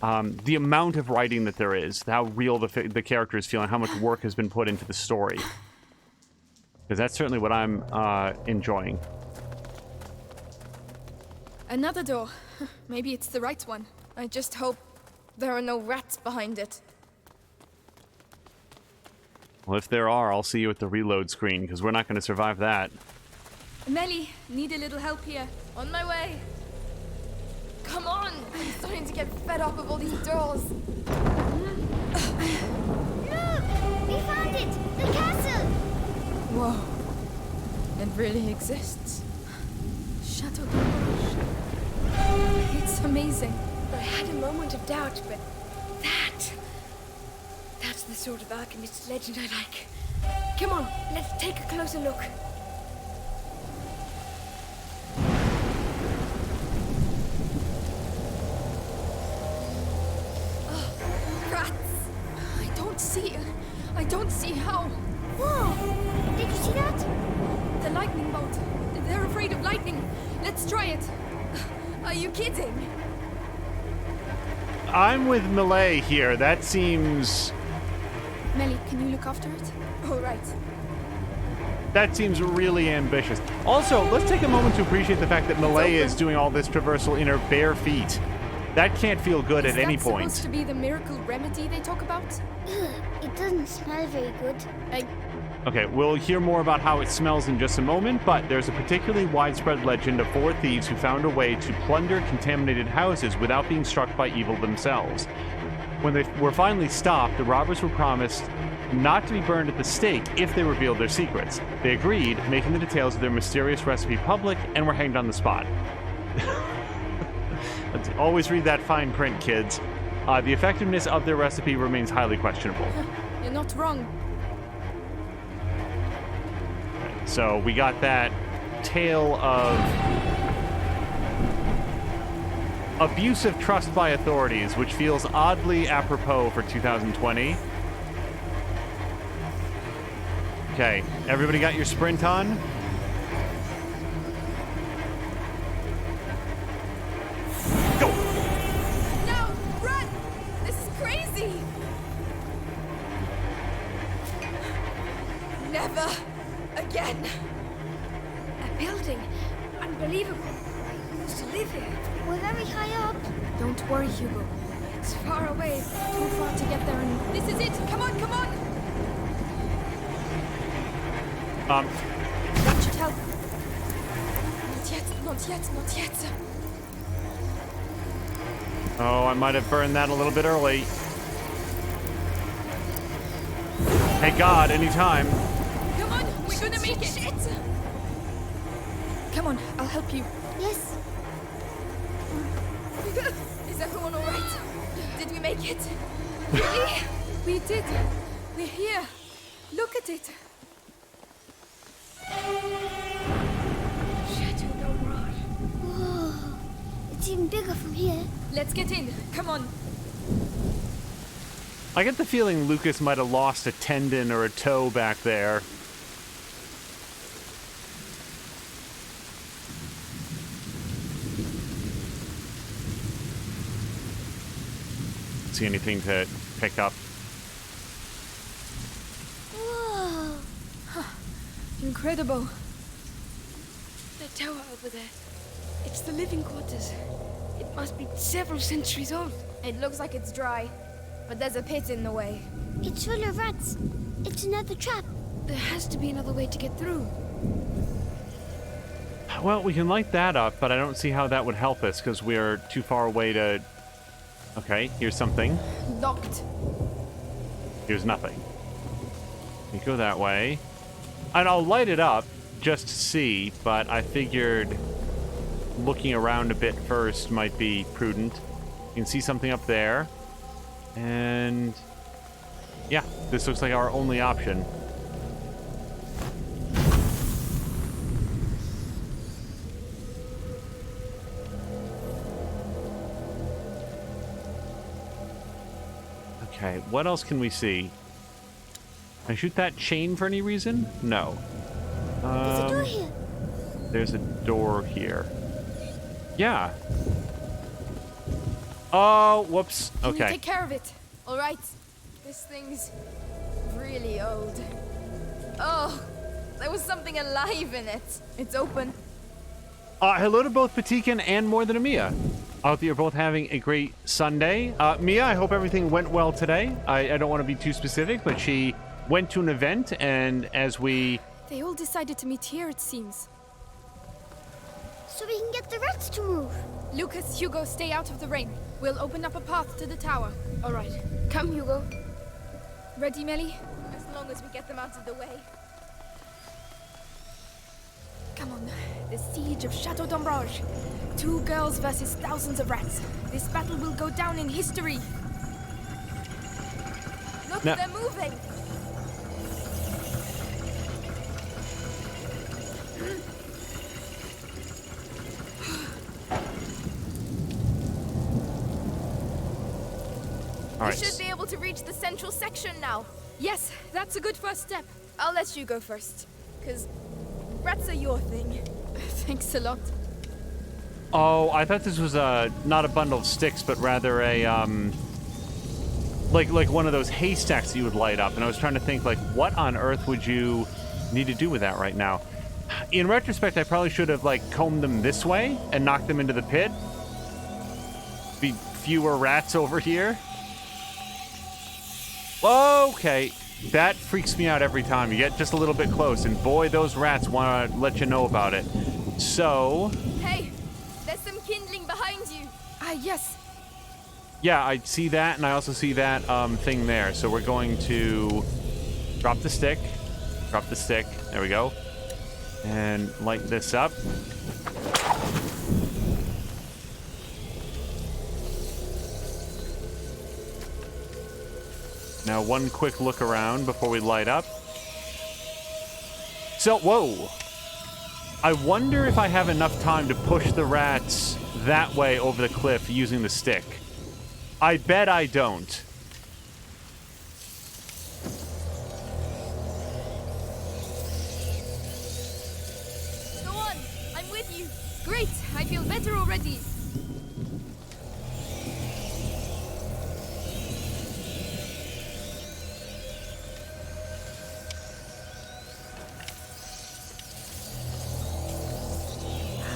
amount of writing that there is, how real the characters feel, and how much work has been put into the story. Because that's certainly what I'm enjoying. Another door. Maybe it's the right one. I just hope there are no rats behind it. Well, if there are, I'll see you at the reload screen, because we're not going to survive that. Melly, need a little help here. On my way. Come on! I'm starting to get fed up of all these doors. Look! We found it! The castle! Whoa. It really exists. Chateau de Rouge. It's amazing. I had a moment of doubt, but that's the sort of alchemist's legend I like. Come on, let's take a closer look. Rats! I don't see how. Whoa! Did you see that? The lightning bolt. They're afraid of lightning. Let's try it. Are you kidding? I'm with Millet here. That seems... Melly, can you look after it? All right. That seems really ambitious. Also, let's take a moment to appreciate the fact that Millet is doing all this traversal in her bare feet. That can't feel good at any point. Is that supposed to be the miracle remedy they talk about? Ugh, it doesn't smell very good. Okay, we'll hear more about how it smells in just a moment, but there's a particularly widespread legend of 4 thieves who found a way to plunder contaminated houses without being struck by evil themselves. When they were finally stopped, the robbers were promised not to be burned at the stake if they revealed their secrets. They agreed, making the details of their mysterious recipe public, and were hanged on the spot. Let's always read that fine print, kids. The effectiveness of their recipe remains highly questionable. You're not wrong. So we got that tale of abusive trust by authorities, which feels oddly apropos for 2020. Okay, everybody got your sprint on? Go! No! Run! This is crazy! Never again. A building. Unbelievable. I used to live here. We're very high up. Don't worry, Hugo. It's far away. Too far to get there, and this is it. Come on, come on! That should help. Not yet, not yet, not yet. Oh, I might have burned that a little bit early. Hey, God, anytime. Come on, we're gonna make it. Shit. Come on, I'll help you. Yes. Is everyone all right? Did we make it? Really? We did. We're here. Look at it. Chateau de Rouge. Whoa. It's even bigger from here. Let's get in. Come on. I get the feeling Lucas might have lost a tendon or a toe back there. See anything to pick up? Whoa. Incredible. That tower over there. It's the living quarters. It must be several centuries old. It looks like it's dry, but there's a pit in the way. It's full of rats. It's another trap. There has to be another way to get through. Well, we can light that up, but I don't see how that would help us because we're too far away to... Okay, here's something. Locked. Here's nothing. We go that way. And I'll light it up just to see, but I figured looking around a bit first might be prudent. You can see something up there. And yeah, this looks like our only option. Okay, what else can we see? Can I shoot that chain for any reason? No. There's a door here. There's a door here. Yeah. Oh, whoops. Can you Okay. take care of it? All right. This thing's really old. Oh, there was something alive in it. It's open. Hello to both Patikan and More Than a Mia. I hope you're both having a great Sunday. Mia, I hope everything went well today. I don't want to be too specific, but she went to an event, and as we... They all decided to meet here, it seems. So we can get the rats to move. Lucas, Hugo, stay out of the rain. We'll open up a path to the tower. All right. Come, Hugo. Ready, Melly? As long as we get them out of the way. Come on. The siege of Chateau d'Ombrage. 2 girls versus thousands of rats. This battle will go down in history. Look, No. they're moving. All We right. should be able to reach the central section now. Yes, that's a good first step. I'll let you go first, because rats are your thing. Thanks a lot. Oh, I thought this was not a bundle of sticks, but rather a like one of those haystacks that you would light up. And I was trying to think, like, what on earth would you need to do with that right now? In retrospect, I probably should have like combed them this way and knocked them into the pit. Be fewer rats over here. Okay, that freaks me out every time. You get just a little bit close, and boy, those rats want to let you know about it. So, Hey, there's some kindling behind you. Ah, yes. yeah, I see that, and I also see that thing there. So we're going to drop the stick. Drop the stick. There we go. And light this up. Now, one quick look around before we light up. So, whoa. I wonder if I have enough time to push the rats that way over the cliff using the stick. I bet I don't. Go on, I'm with you. Great, I feel better already.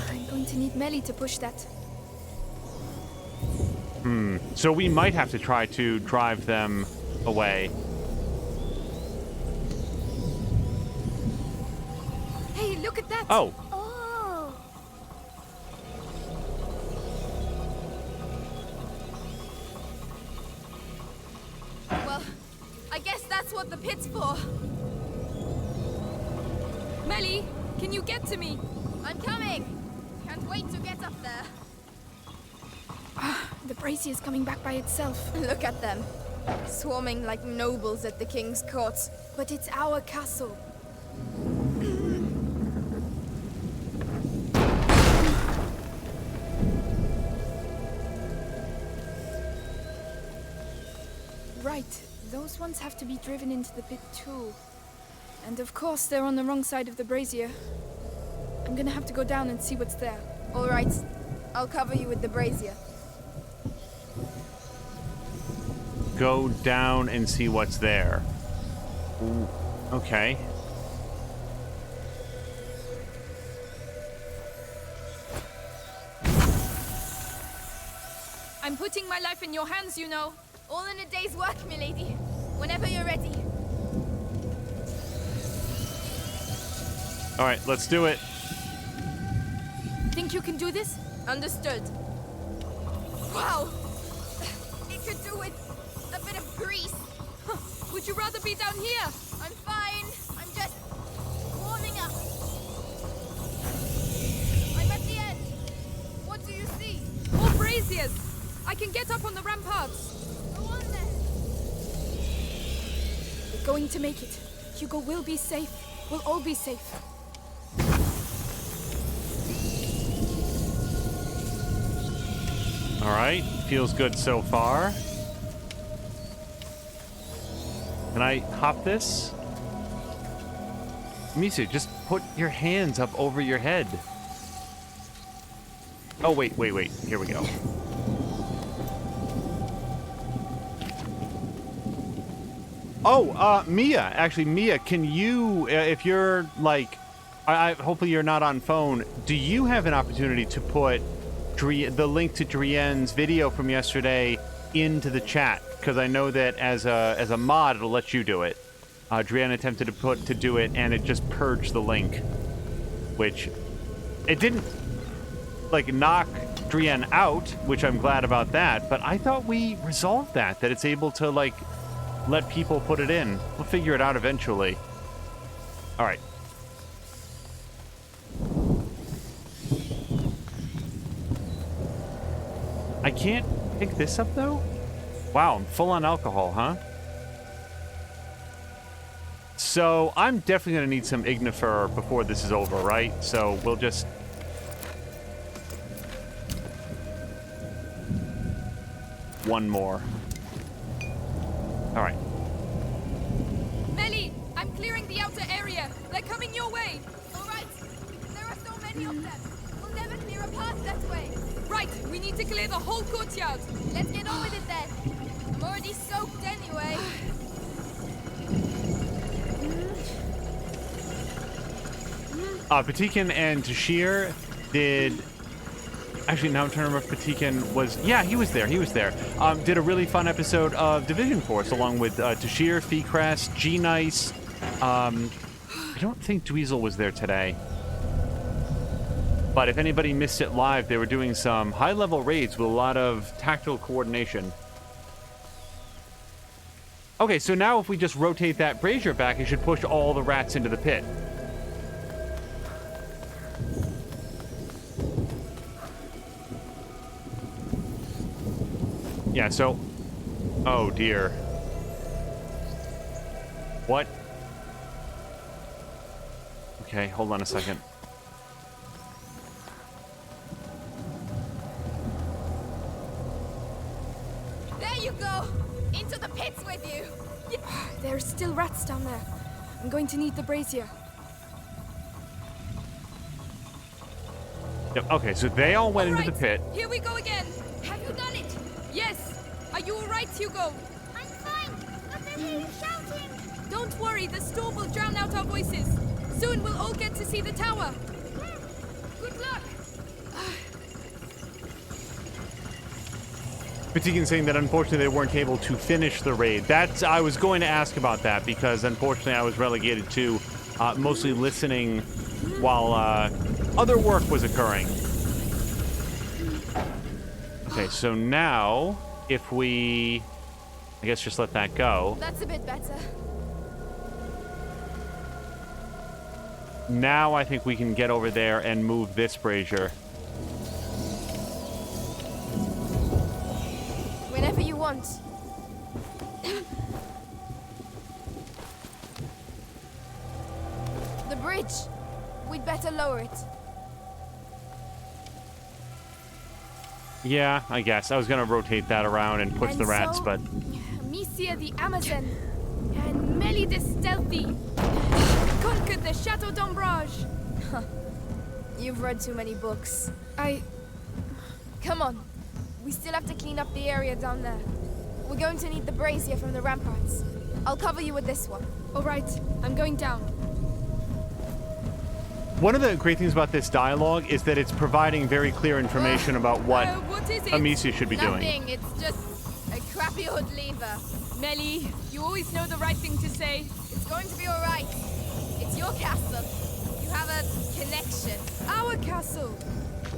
I'm going to need Melly to push that. So we might have to try to drive them away. Hey, look at that! Oh, Oh. Well, I guess that's what the pit's for. Melly, can you get to me? I'm coming. Can't wait to get up there. The brazier is coming back by itself. Look at them. Swarming like nobles at the king's court. But it's our castle. Right, those ones have to be driven into the pit too. And of course, they're on the wrong side of the brazier. I'm gonna have to go down and see what's there. All right, I'll cover you with the brazier. go down and see what's there. Ooh, okay. I'm putting my life in your hands, you know. All in a day's work, milady. Whenever you're ready. All right, let's do it. Think you can do this? Understood. Wow! It could do with a bit of grease. Would you rather be down here? I'm fine. I'm just warming up. I'm at the end. What do you see? More braziers! I can get up on the ramparts. Go on then. We're going to make it. Hugo will be safe. We'll all be safe. All right, feels good so far. Can I hop this? Amicia, just put your hands up over your head. Oh, wait. Here we go. Oh, Mia. Actually, Mia, can you, if you're, like, hopefully you're not on phone, do you have an opportunity to put the link to Drienne's video from yesterday into the chat? Because I know that as a mod, it'll let you do it. Drienne attempted to do it, and it just purged the link. Which, it didn't, like, knock Drienne out, which I'm glad about that, but I thought we resolved that it's able to, like, let people put it in. We'll figure it out eventually. All right. I can't pick this up, though? Wow, I'm full on alcohol, huh? So, I'm definitely going to need some Ignifer before this is over, right? So, we'll just... one more. All right. Melly, I'm clearing the outer area. They're coming your way. All right. There are so many of them. We'll never clear a path that way. Right. We need to clear the whole courtyard. Let's get on with it then. I'm already soaked anyway. Patikin and Tashir did... Actually, now I'm trying to remember if Patikin was... Yeah, he was there. Did a really fun episode of Division Force, along with Tashir, Feecrest, G-Nice. I don't think Dweezil was there today. But if anybody missed it live, they were doing some high-level raids with a lot of tactical coordination. Okay, so now if we just rotate that brazier back, it should push all the rats into the pit. Yeah, so... Oh, dear. What? Okay, hold on a second. There you go! Into the pits with you! There's still rats down there. I'm going to need the brazier. Yep, okay, so they all went into the pit. Here we go again! Have you done it? Yes! Are you alright, Hugo? I'm fine. What the hell are you shouting? Don't worry, the storm will drown out our voices. Soon we'll all get to see the tower. Good luck! Patikin saying that unfortunately they weren't able to finish the raid. I was going to ask about that because unfortunately I was relegated to mostly listening while other work was occurring. Okay, so now, if we, I guess just let that go. That's a bit better. Now I think we can get over there and move this brazier. Whenever you want. The bridge. We'd better lower it. Yeah, I guess. I was going to rotate that around and push the rats, so, but... Amicia the Amazon and Melly the Stealthy conquered the Chateau d'Ombrage. You've read too many books. Come on. We still have to clean up the area down there. We're going to need the brazier from the ramparts. I'll cover you with this one. All right, I'm going down. One of the great things about this dialogue is that it's providing very clear information about what is it? Amicia should be doing. Nothing, it's just a crappy old lever. Melly, you always know the right thing to say. It's going to be all right. It's your castle. You have a connection. Our castle.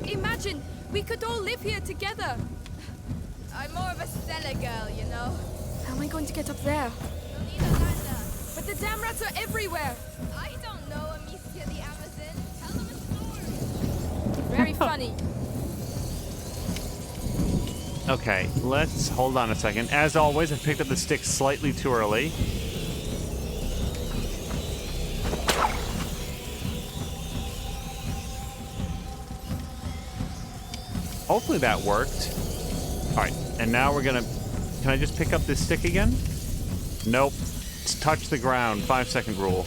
Imagine, we could all live here together. I'm more of a Stella girl, you know. How am I going to get up there? We'll need a ladder. But the damn rats are everywhere. I don't know, Amicia the Amazon. Tell them a story. Very funny. Okay, let's hold on a second. As always, I picked up the stick slightly too early. Hopefully that worked. All right, and now we're gonna... Can I just pick up this stick again? Nope. touch the ground. 5-second rule.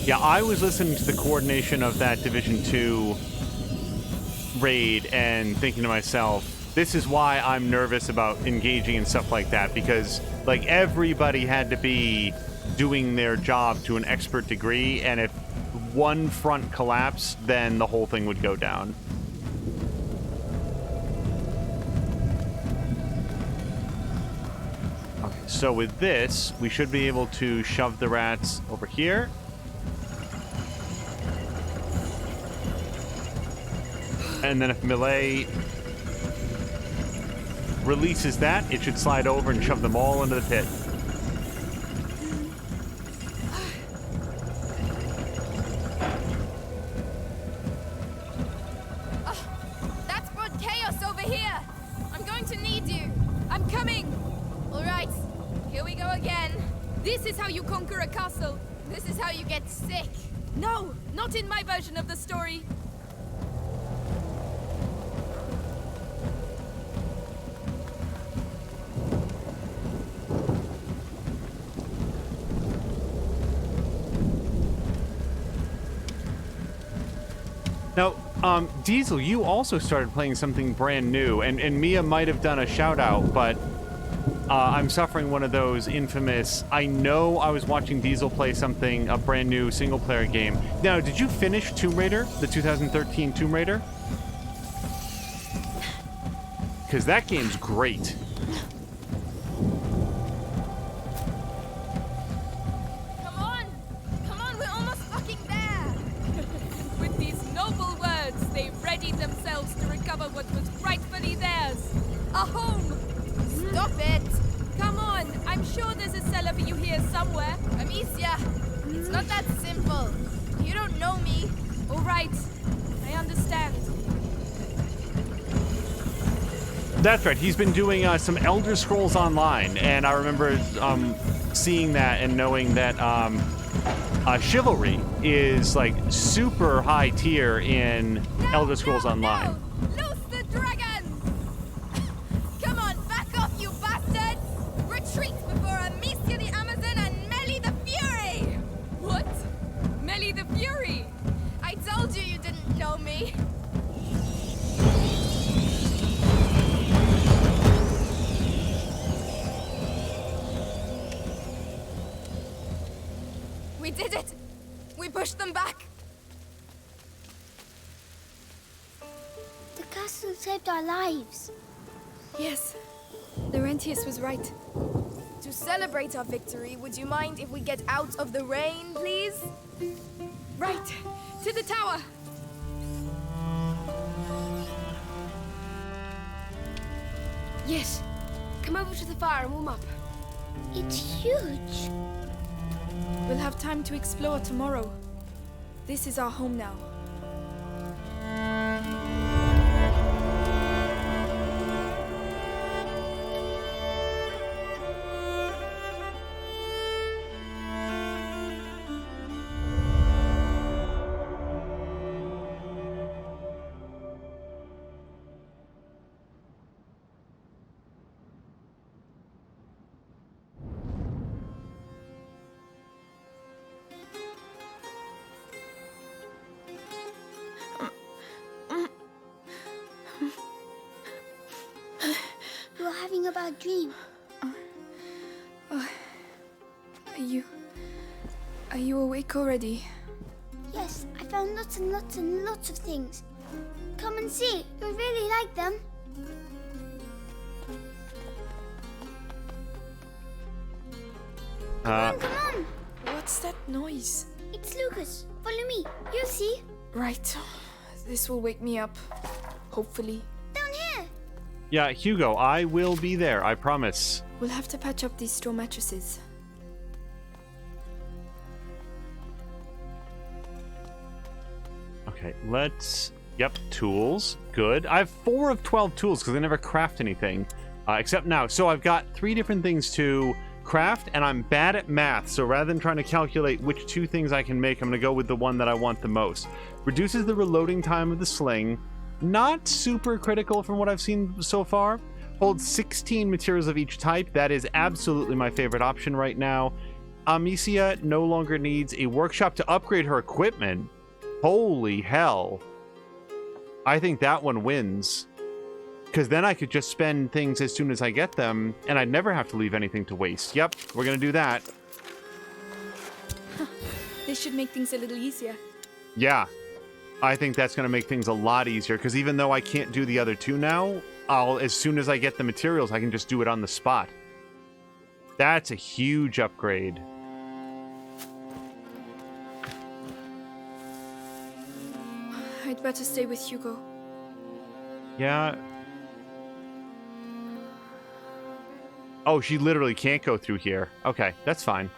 Yeah, I was listening to the coordination of that Division 2 raid and thinking to myself, this is why I'm nervous about engaging in stuff like that, because like everybody had to be doing their job to an expert degree, and if one front collapsed, then the whole thing would go down. Okay, so with this, we should be able to shove the rats over here. And then if melee releases that, it should slide over and shove them all into the pit. That's brought chaos over here. I'm going to need you. I'm coming. All right, here we go again. This is how you conquer a castle. This is how you get sick. No, not in my version of the story. Now, Diesel, you also started playing something brand new, and Mia might have done a shout-out, but I'm suffering one of those infamous, I know I was watching Diesel play something, a brand new single-player game. Now, did you finish Tomb Raider, the 2013 Tomb Raider? Because that game's great. Themselves to recover what was rightfully theirs. A home. Stop it. Come on. I'm sure there's a cellar for you here somewhere. Amicia, it's not that simple. You don't know me. All right. I understand. That's right. He's been doing some Elder Scrolls Online, and I remember seeing that and knowing that Chivalry is like super high tier in Elder Scrolls Online. No. Loose the dragon! Come on, back off, you bastards! Retreat before Amicia the Amazon and Melly the Fury! What? Melly the Fury? I told you you didn't know me. We did it! We pushed them back! The castle saved our lives. Yes, Laurentius was right. To celebrate our victory, would you mind if we get out of the rain, please? Right, to the tower! Yes. Come over to the fire and warm up. It's huge. We'll have time to explore tomorrow. This is our home now. You're having a bad dream. Are you awake already? Yes, I found lots and lots and lots of things. Come and see. You'll really like them. Come on. What's that noise? It's Lucas. Follow me. You'll see. Right. This will wake me up. Hopefully. Down here. Yeah, Hugo, I will be there, I promise. We'll have to patch up these straw mattresses. Okay, let's... Yep, tools. Good. I have 4 of 12 tools because I never craft anything. Except now. So I've got 3 different things to craft, and I'm bad at math, so rather than trying to calculate which 2 things I can make, I'm going to go with the one that I want the most. Reduces the reloading time of the sling. Not super critical from what I've seen so far. Holds 16 materials of each type. That is absolutely my favorite option right now. Amicia no longer needs a workshop to upgrade her equipment. Holy hell. I think that one wins. Because then I could just spend things as soon as I get them, and I'd never have to leave anything to waste. Yep, we're going to do that. This should make things a little easier. Yeah, I think that's going to make things a lot easier, because even though I can't do the other 2 now, as soon as I get the materials, I can just do it on the spot. That's a huge upgrade. I'd better stay with Hugo. Yeah. Oh, she literally can't go through here. Okay, that's fine.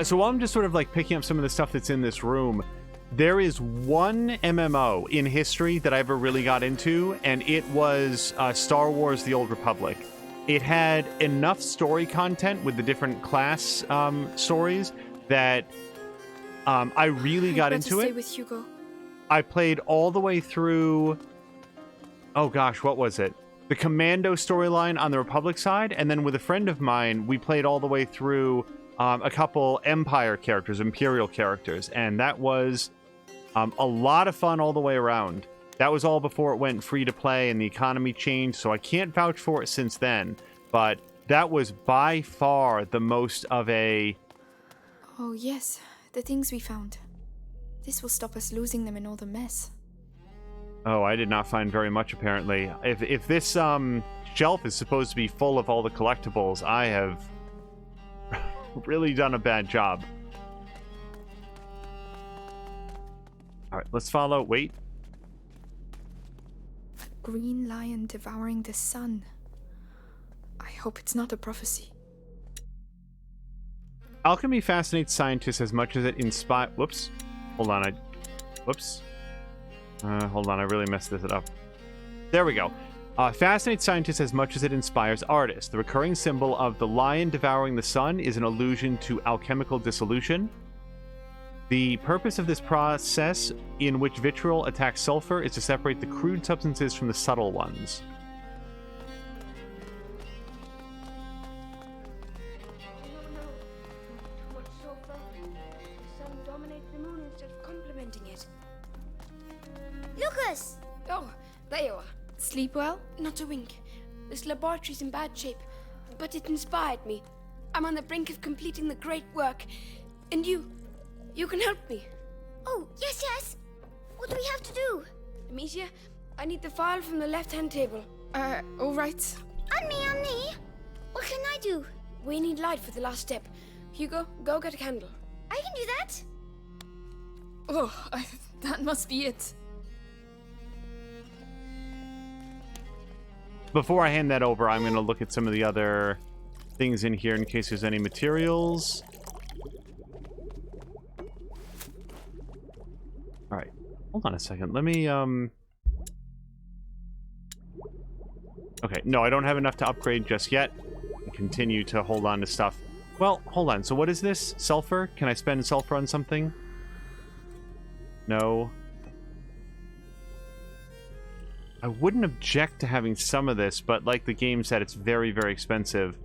So while I'm just sort of like picking up some of the stuff that's in this room, there is one MMO in history that I ever really got into, and it was Star Wars: The Old Republic. It had enough story content with the different class stories that I really got into it. Stay with Hugo. I played all the way through... Oh gosh, what was it? The Commando storyline on the Republic side, and then with a friend of mine, we played all the way through a couple Empire characters, Imperial characters, and that was a lot of fun all the way around. That was all before it went free to play and the economy changed, so I can't vouch for it since then, but that was by far the most of a... Oh, yes. The things we found. This will stop us losing them in all the mess. Oh, I did not find very much, apparently. If this shelf is supposed to be full of all the collectibles, I have really done a bad job. Alright, let's follow. Wait. Green lion devouring the sun. I hope it's not a prophecy. Alchemy fascinates scientists as much as it inspires... Whoops. Hold on, Whoops. Hold on, I really messed this up. There we go. Fascinates scientists as much as it inspires artists. The recurring symbol of the lion devouring the sun is an allusion to alchemical dissolution. The purpose of this process, in which vitriol attacks sulfur, is to separate the crude substances from the subtle ones. Too much sulfur. The sun dominates the moon instead of complementing it. Lucas! Oh, there you are. Sleep well? Not a wink. This laboratory's in bad shape, but it inspired me. I'm on the brink of completing the great work, and you can help me. Oh, yes. What do we have to do? Amicia, I need the file from the left-hand table. All right. On me. What can I do? We need light for the last step. Hugo, go get a candle. I can do that. Oh, that must be it. Before I hand that over, I'm going to look at some of the other things in here in case there's any materials. Alright, hold on a second. Let me, Okay, no, I don't have enough to upgrade just yet. I continue to hold on to stuff. Well, hold on. So what is this? Sulfur? Can I spend sulfur on something? No. I wouldn't object to having some of this, but like the game said, it's very, very expensive.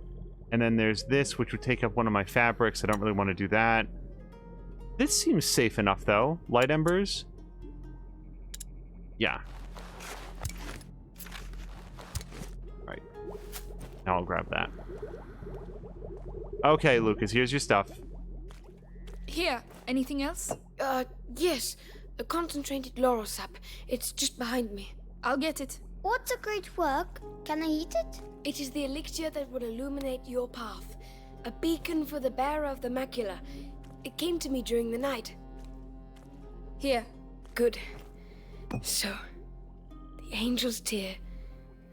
And then there's this, which would take up one of my fabrics. I don't really want to do that. This seems safe enough, though. Light embers? Yeah. Right. Now I'll grab that. Okay, Lucas, here's your stuff. Here, anything else? Yes. A concentrated laurel sap. It's just behind me. I'll get it. What's a great work? Can I eat it? It is the elixir that will illuminate your path. A beacon for the bearer of the macula. It came to me during the night. Here. Good. So, the angel's tear,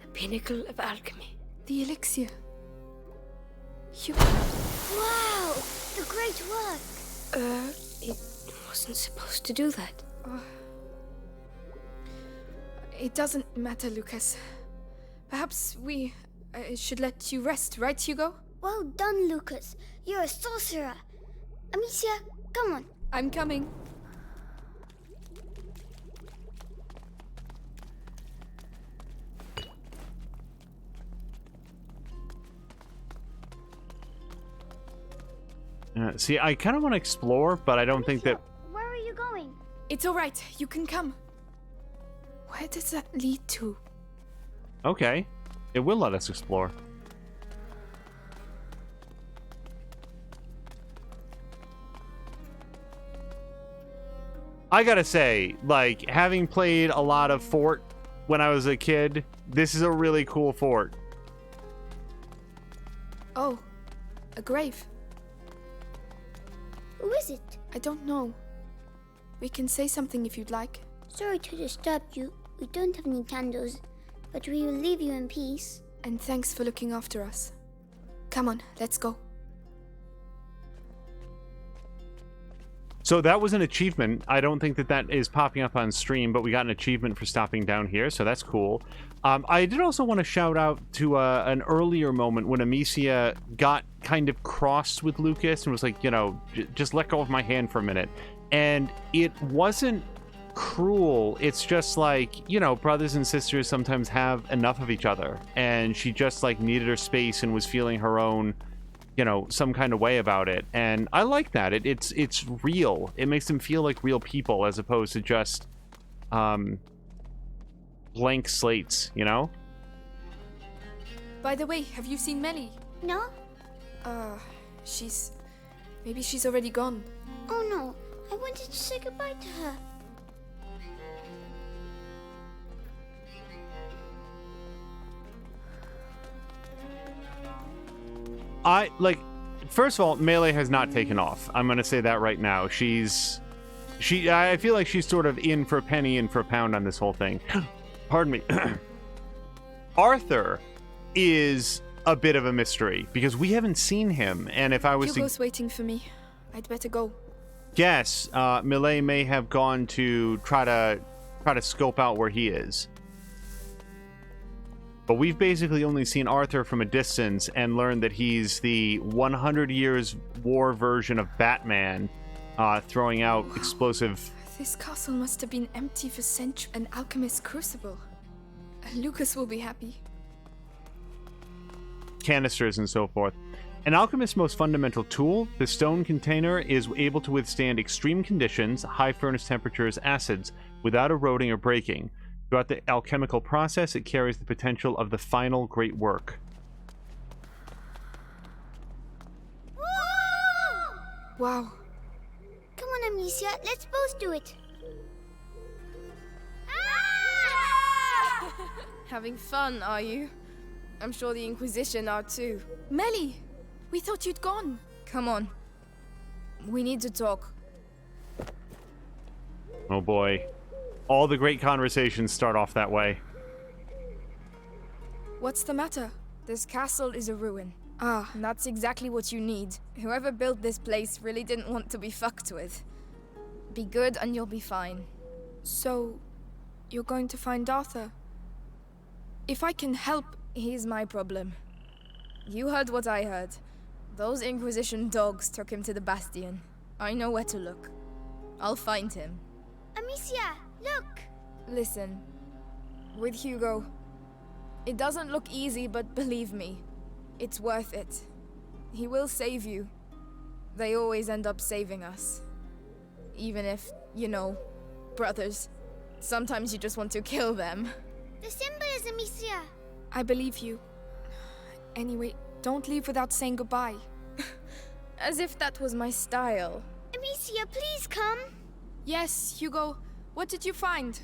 the pinnacle of alchemy. The elixir. Wow! The great work! It wasn't supposed to do that. It doesn't matter, Lucas. Perhaps we should let you rest, right, Hugo? Well done, Lucas. You're a sorcerer. Amicia, come on. I'm coming. See, I kind of want to explore, but I don't think that... Where are you going? It's all right. You can come. Where does that lead to? Okay. It will let us explore. I gotta say, like, having played a lot of Fort when I was a kid, this is a really cool fort. Oh, a grave. Who is it? I don't know. We can say something if you'd like. Sorry to disturb you. We don't have any candles, but we will leave you in peace. And thanks for looking after us. Come on, let's go. So that was an achievement. I don't think that that is popping up on stream, but we got an achievement for stopping down here, so that's cool. I did also want to shout out to an earlier moment when Amicia got kind of crossed with Lucas and was like, you know, just let go of my hand for a minute. And it wasn't cruel. It's just like, you know, brothers and sisters sometimes have enough of each other. And she just like needed her space and was feeling her own, you know, some kind of way about it. And I like that. It's real. It makes them feel like real people as opposed to just blank slates, you know? By the way, have you seen Melly? No? Maybe she's already gone. Oh no, I wanted to say goodbye to her. First of all, Melee has not taken off. I'm gonna say that right now. I feel like she's sort of in for a penny, in for a pound on this whole thing. Pardon me. Arthur is a bit of a mystery because we haven't seen him, and if I was Hugo's waiting for me. I'd better go. guess, Melee may have gone to try to scope out where he is. But we've basically only seen Arthur from a distance and learned that he's the 100 Years War version of Batman, throwing out explosive... This castle must have been empty for centuries. An alchemist's crucible. Lucas will be happy. Canisters and so forth. An alchemist's most fundamental tool, the stone container is able to withstand extreme conditions, high furnace temperatures, acids, without eroding or breaking. Throughout the alchemical process, it carries the potential of the final great work. Wow. Come on, Amicia, let's both do it. Having fun, are you? I'm sure the Inquisition are too. Melly! We thought you'd gone. Come on. We need to talk. Oh boy. All the great conversations start off that way. What's the matter? This castle is a ruin. Ah. And that's exactly what you need. Whoever built this place really didn't want to be fucked with. Be good and you'll be fine. So, you're going to find Arthur? If I can help... He's my problem. You heard what I heard. Those Inquisition dogs took him to the Bastion. I know where to look. I'll find him. Amicia, look! Listen, with Hugo, it doesn't look easy, but believe me, it's worth it. He will save you. They always end up saving us. Even if, you know, brothers, sometimes you just want to kill them. The symbol is Amicia. I believe you. Anyway, don't leave without saying goodbye. As if that was my style. Amicia, please come. Yes, Hugo. What did you find?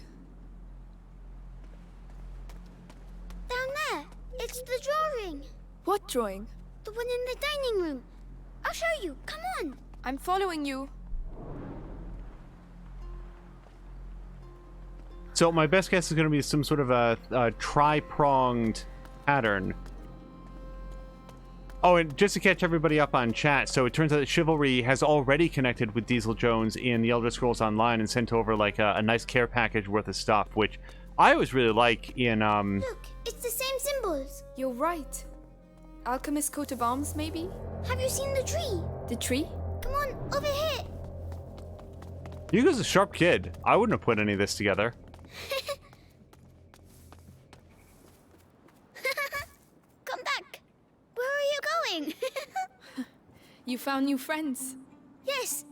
Down there. It's the drawing. What drawing? The one in the dining room. I'll show you. Come on. I'm following you. So my best guess is going to be some sort of a tri-pronged pattern. Oh, and just to catch everybody up on chat, so it turns out that Chivalry has already connected with Diesel Jones in the Elder Scrolls Online and sent over like a nice care package worth of stuff, which I always really like in Look, it's the same symbols. You're right. Alchemist coat of arms, maybe? Have you seen the tree? The tree? Come on, over here. Hugo's a sharp kid. I wouldn't have put any of this together. Come back. Where are you going? You found new friends. Yes.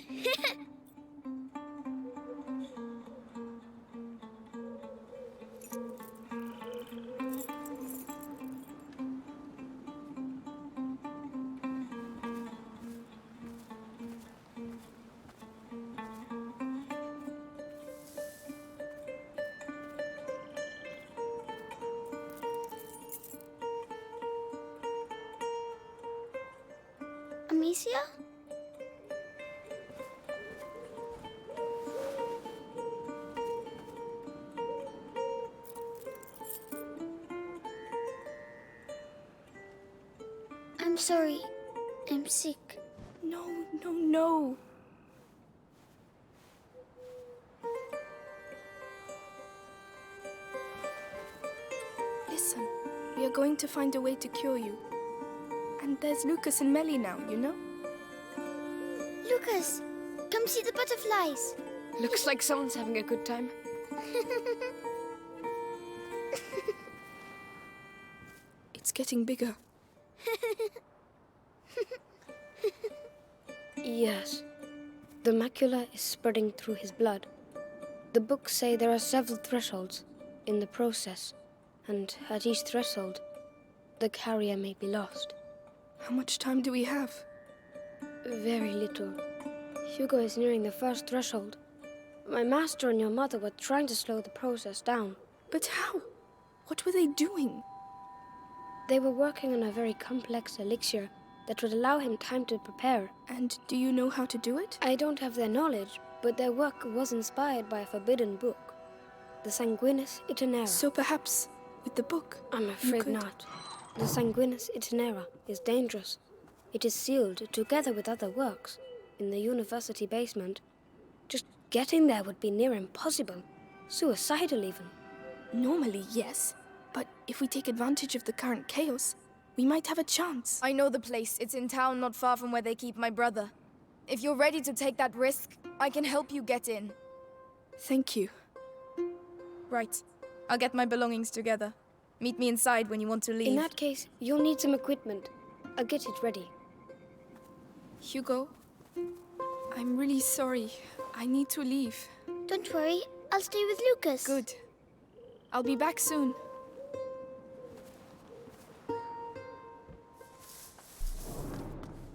Amicia? I'm sorry. I'm sick. No, no, no. Listen, we are going to find a way to cure you. And there's Lucas and Melly now, you know? Lucas, come see the butterflies. Looks like someone's having a good time. It's getting bigger. Yes. The macula is spreading through his blood. The books say there are several thresholds in the process, and at each threshold, the carrier may be lost. How much time do we have? Very little. Hugo is nearing the first threshold. My master and your mother were trying to slow the process down. But how? What were they doing? They were working on a very complex elixir that would allow him time to prepare. And do you know how to do it? I don't have their knowledge, but their work was inspired by a forbidden book, the Sanguinis Itinera. So perhaps with the book? I'm afraid not. The Sanguinis Itinera is dangerous. It is sealed together with other works in the university basement. Just getting there would be near impossible. Suicidal even. Normally, yes. But if we take advantage of the current chaos, we might have a chance. I know the place. It's in town not far from where they keep my brother. If you're ready to take that risk, I can help you get in. Thank you. Right. I'll get my belongings together. Meet me inside when you want to leave. In that case, you'll need some equipment. I'll get it ready. Hugo, I'm really sorry. I need to leave. Don't worry, I'll stay with Lucas. Good. I'll be back soon.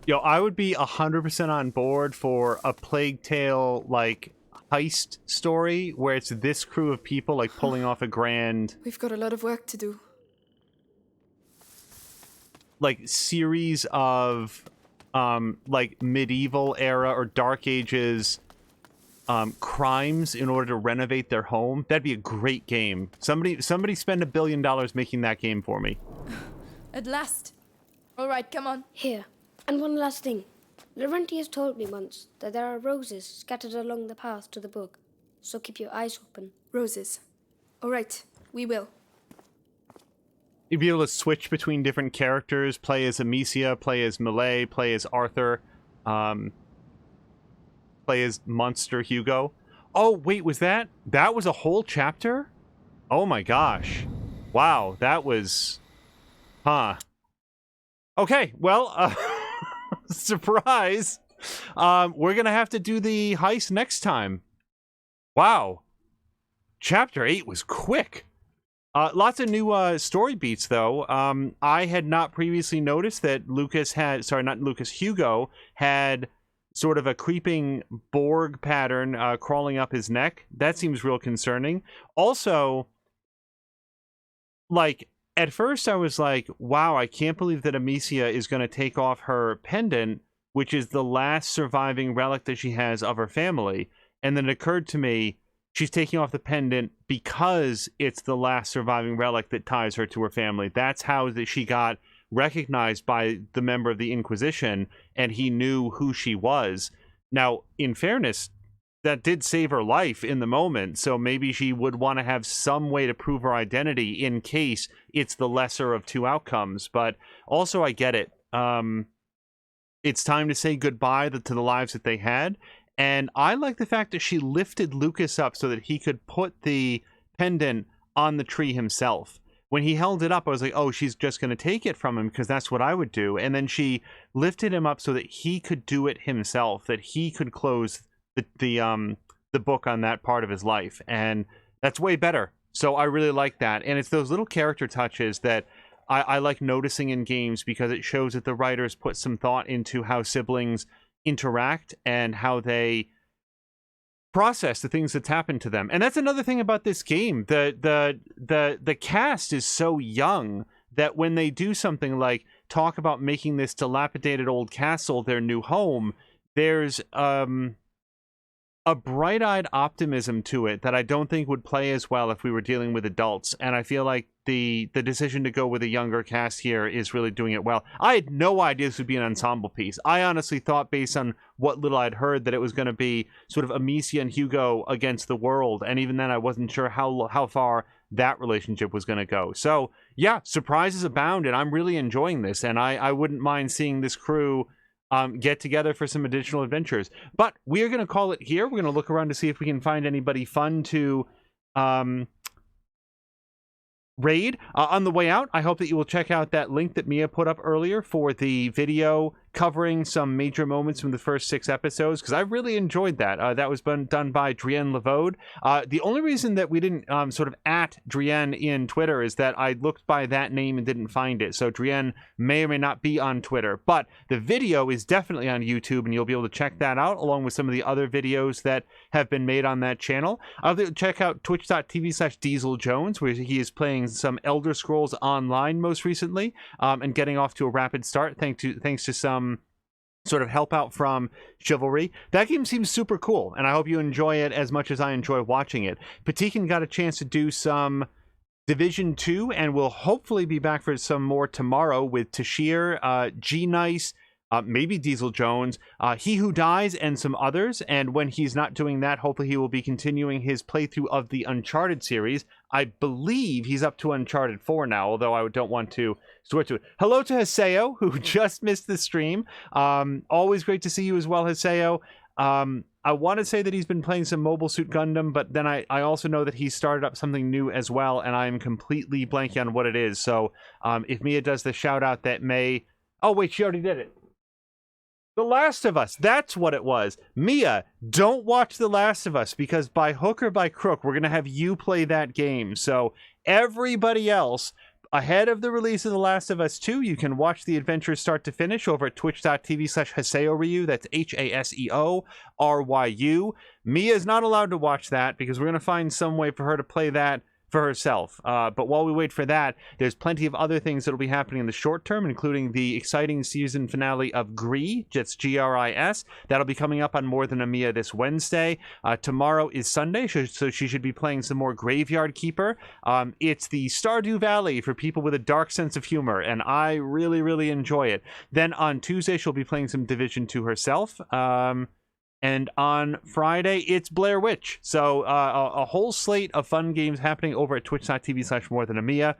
Yo, I would be 100% on board for a Plague Tale, like, heist story where it's this crew of people, like, pulling off a grand... We've got a lot of work to do. Like, series of, like, medieval era or Dark Ages crimes in order to renovate their home. That'd be a great game. Somebody spend $1 billion making that game for me. At last. All right, come on. Here. And one last thing. Laurentius told me once that there are roses scattered along the path to the book, so keep your eyes open. Roses. All right, we will. You'd be able to switch between different characters, play as Amicia, play as Millet, play as Arthur, play as Monster Hugo. Oh, wait, was that was a whole chapter? Oh my gosh. Wow, that was... Huh. Okay, well, surprise. We're gonna have to do the heist next time. Wow. Chapter 8 was quick. Lots of new story beats, though. I had not previously noticed that Hugo had sort of a creeping Borg pattern crawling up his neck. That seems real concerning. Also, like, at first I was like, wow, I can't believe that Amicia is going to take off her pendant, which is the last surviving relic that she has of her family. And then it occurred to me, she's taking off the pendant because it's the last surviving relic that ties her to her family. That's how that she got recognized by the member of the Inquisition, and he knew who she was. Now, in fairness, that did save her life in the moment, so maybe she would want to have some way to prove her identity in case it's the lesser of two outcomes. But also, I get it. It's time to say goodbye to the lives that they had, and I like the fact that she lifted Lucas up so that he could put the pendant on the tree himself. When he held it up, I was like, oh, she's just going to take it from him, because that's what I would do. And then she lifted him up so that he could do it himself, that he could close the book on that part of his life, and that's way better. So I really like that, and it's those little character touches that I like noticing in games, because it shows that the writers put some thought into how siblings interact and how they process the things that's happened to them. And that's another thing about this game. The cast is so young that when they do something like talk about making this dilapidated old castle their new home, there's a bright-eyed optimism to it that I don't think would play as well if we were dealing with adults. And I feel like the decision to go with a younger cast here is really doing it well. I had no idea this would be an ensemble piece. I honestly thought, based on what little I'd heard, that it was going to be sort of Amicia and Hugo against the world. And even then, I wasn't sure how far that relationship was going to go. So, yeah, surprises abound, and I'm really enjoying this. And I wouldn't mind seeing this crew get together for some additional adventures. But we are going to call it here. We're going to look around to see if we can find anybody fun to raid. On the way out, I hope that you will check out that link that Mia put up earlier for the video covering some major moments from the first 6 episodes, because I really enjoyed that. That was done by Drienne Levaude. The only reason that we didn't sort of at Drienne in Twitter is that I looked by that name and didn't find it. So Drienne may or may not be on Twitter, but the video is definitely on YouTube, and you'll be able to check that out along with some of the other videos that have been made on that channel. Check out twitch.tv/DieselJones, where he is playing some Elder Scrolls Online most recently, and getting off to a rapid start thanks to some sort of help out from Chivalry. That game seems super cool, and I hope you enjoy it as much as I enjoy watching it. Patikin got a chance to do some Division 2, and we'll hopefully be back for some more tomorrow with Tashir, G-Nice, maybe Diesel Jones, He Who Dies, and some others. And when he's not doing that, hopefully he will be continuing his playthrough of the Uncharted series. I believe he's up to Uncharted 4 now, although I don't want to switch to it. Hello to Haseo, who just missed the stream. Always great to see you as well, Haseo. I want to say that he's been playing some Mobile Suit Gundam, but then I also know that he started up something new as well, and I'm completely blanking on what it is. So if Mia does the shout out, that may... Oh, wait, she already did it. The Last of Us, that's what it was. Mia, don't watch The Last of Us, because by hook or by crook, we're going to have you play that game. So everybody else, ahead of the release of The Last of Us 2, you can watch the adventure start to finish over at twitch.tv/HaseoRyu. That's HaseoRyu. Mia is not allowed to watch that, because we're going to find some way for her to play that for herself. But while we wait for that, there's plenty of other things that will be happening in the short term, including the exciting season finale of Gris, that's Gris. That'll be coming up on More Than a Mia this Wednesday. Tomorrow is Sunday, so she should be playing some more Graveyard Keeper. It's the Stardew Valley for people with a dark sense of humor, and I really, really enjoy it. Then on Tuesday, she'll be playing some Division 2 herself. And on Friday, it's Blair Witch. So a whole slate of fun games happening over at twitch.tv/morethanamia.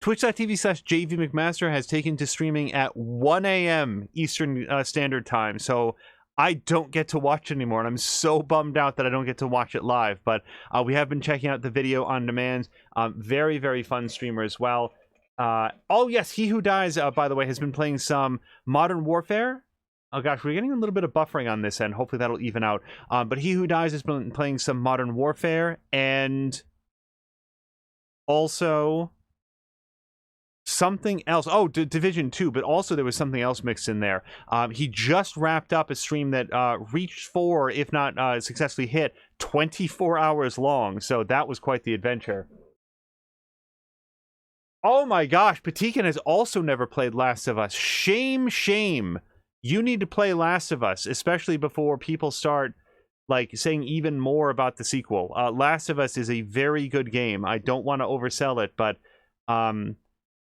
Twitch.tv/JVMcMaster has taken to streaming at 1 a.m. Eastern Standard Time. So I don't get to watch it anymore, and I'm so bummed out that I don't get to watch it live. But we have been checking out the video on demand. Very, very fun streamer as well. Oh, yes, He Who Dies, by the way, has been playing some Modern Warfare. Oh gosh, we're getting a little bit of buffering on this end. Hopefully that'll even out. But He Who Dies has been playing some Modern Warfare, and also something else. Oh, Division 2, but also there was something else mixed in there. He just wrapped up a stream that reached for, if not successfully hit, 24 hours long. So that was quite the adventure. Oh my gosh, Patikin has also never played Last of Us. Shame, shame. You need to play Last of Us, especially before people start like saying even more about the sequel. Last of Us is a very good game. I don't want to oversell it, but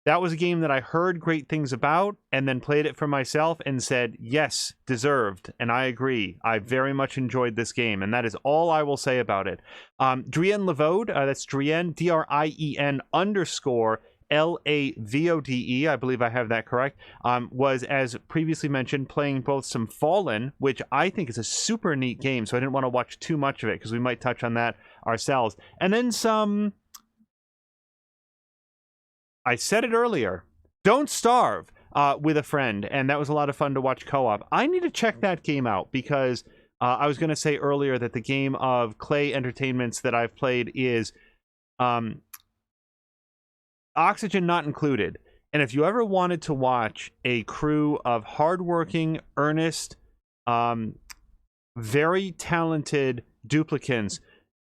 That was a game that I heard great things about and then played it for myself and said, yes, deserved. And I agree. I very much enjoyed this game, and that is all I will say about it. Drien Lavode, that's Drien, Drien _ Lavode, I believe I have that correct, was, as previously mentioned, playing both some Fallen, which I think is a super neat game, so I didn't want to watch too much of it because we might touch on that ourselves. And then some... I said it earlier, Don't Starve with a friend, and that was a lot of fun to watch co-op. I need to check that game out because I was going to say earlier that the game of Clay Entertainment's that I've played is Oxygen Not Included. And if you ever wanted to watch a crew of hardworking, earnest, very talented duplicants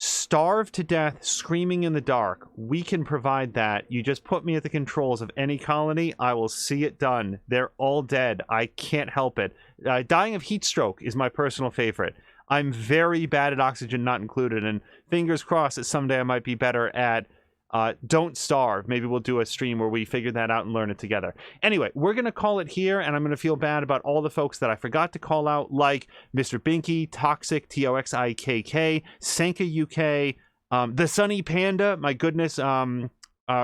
starve to death, screaming in the dark, we can provide that. You just put me at the controls of any colony, I will see it done. They're all dead. I can't help it. Dying of Heat Stroke is my personal favorite. I'm very bad at Oxygen Not Included, and fingers crossed that someday I might be better at Don't Starve. Maybe we'll do a stream where we figure that out and learn it together. Anyway, we're going to call it here, and I'm going to feel bad about all the folks that I forgot to call out, like Mr. Binky, Toxic, Toxikk, Sanka UK, the Sunny Panda, my goodness,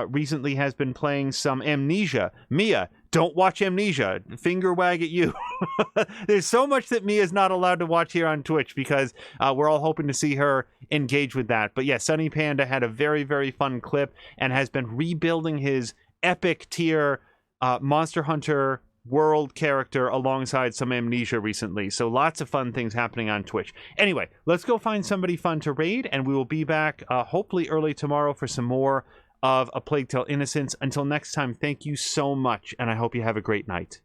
recently has been playing some Amnesia. Mia, don't watch Amnesia. Finger wag at you. There's so much that Mia's not allowed to watch here on Twitch because we're all hoping to see her engage with that. But yeah, Sunny Panda had a very, very fun clip and has been rebuilding his epic tier Monster Hunter world character alongside some Amnesia recently. So lots of fun things happening on Twitch. Anyway, let's go find somebody fun to raid, and we will be back hopefully early tomorrow for some more of A Plague Tale Innocence. Until next time, thank you so much, and I hope you have a great night.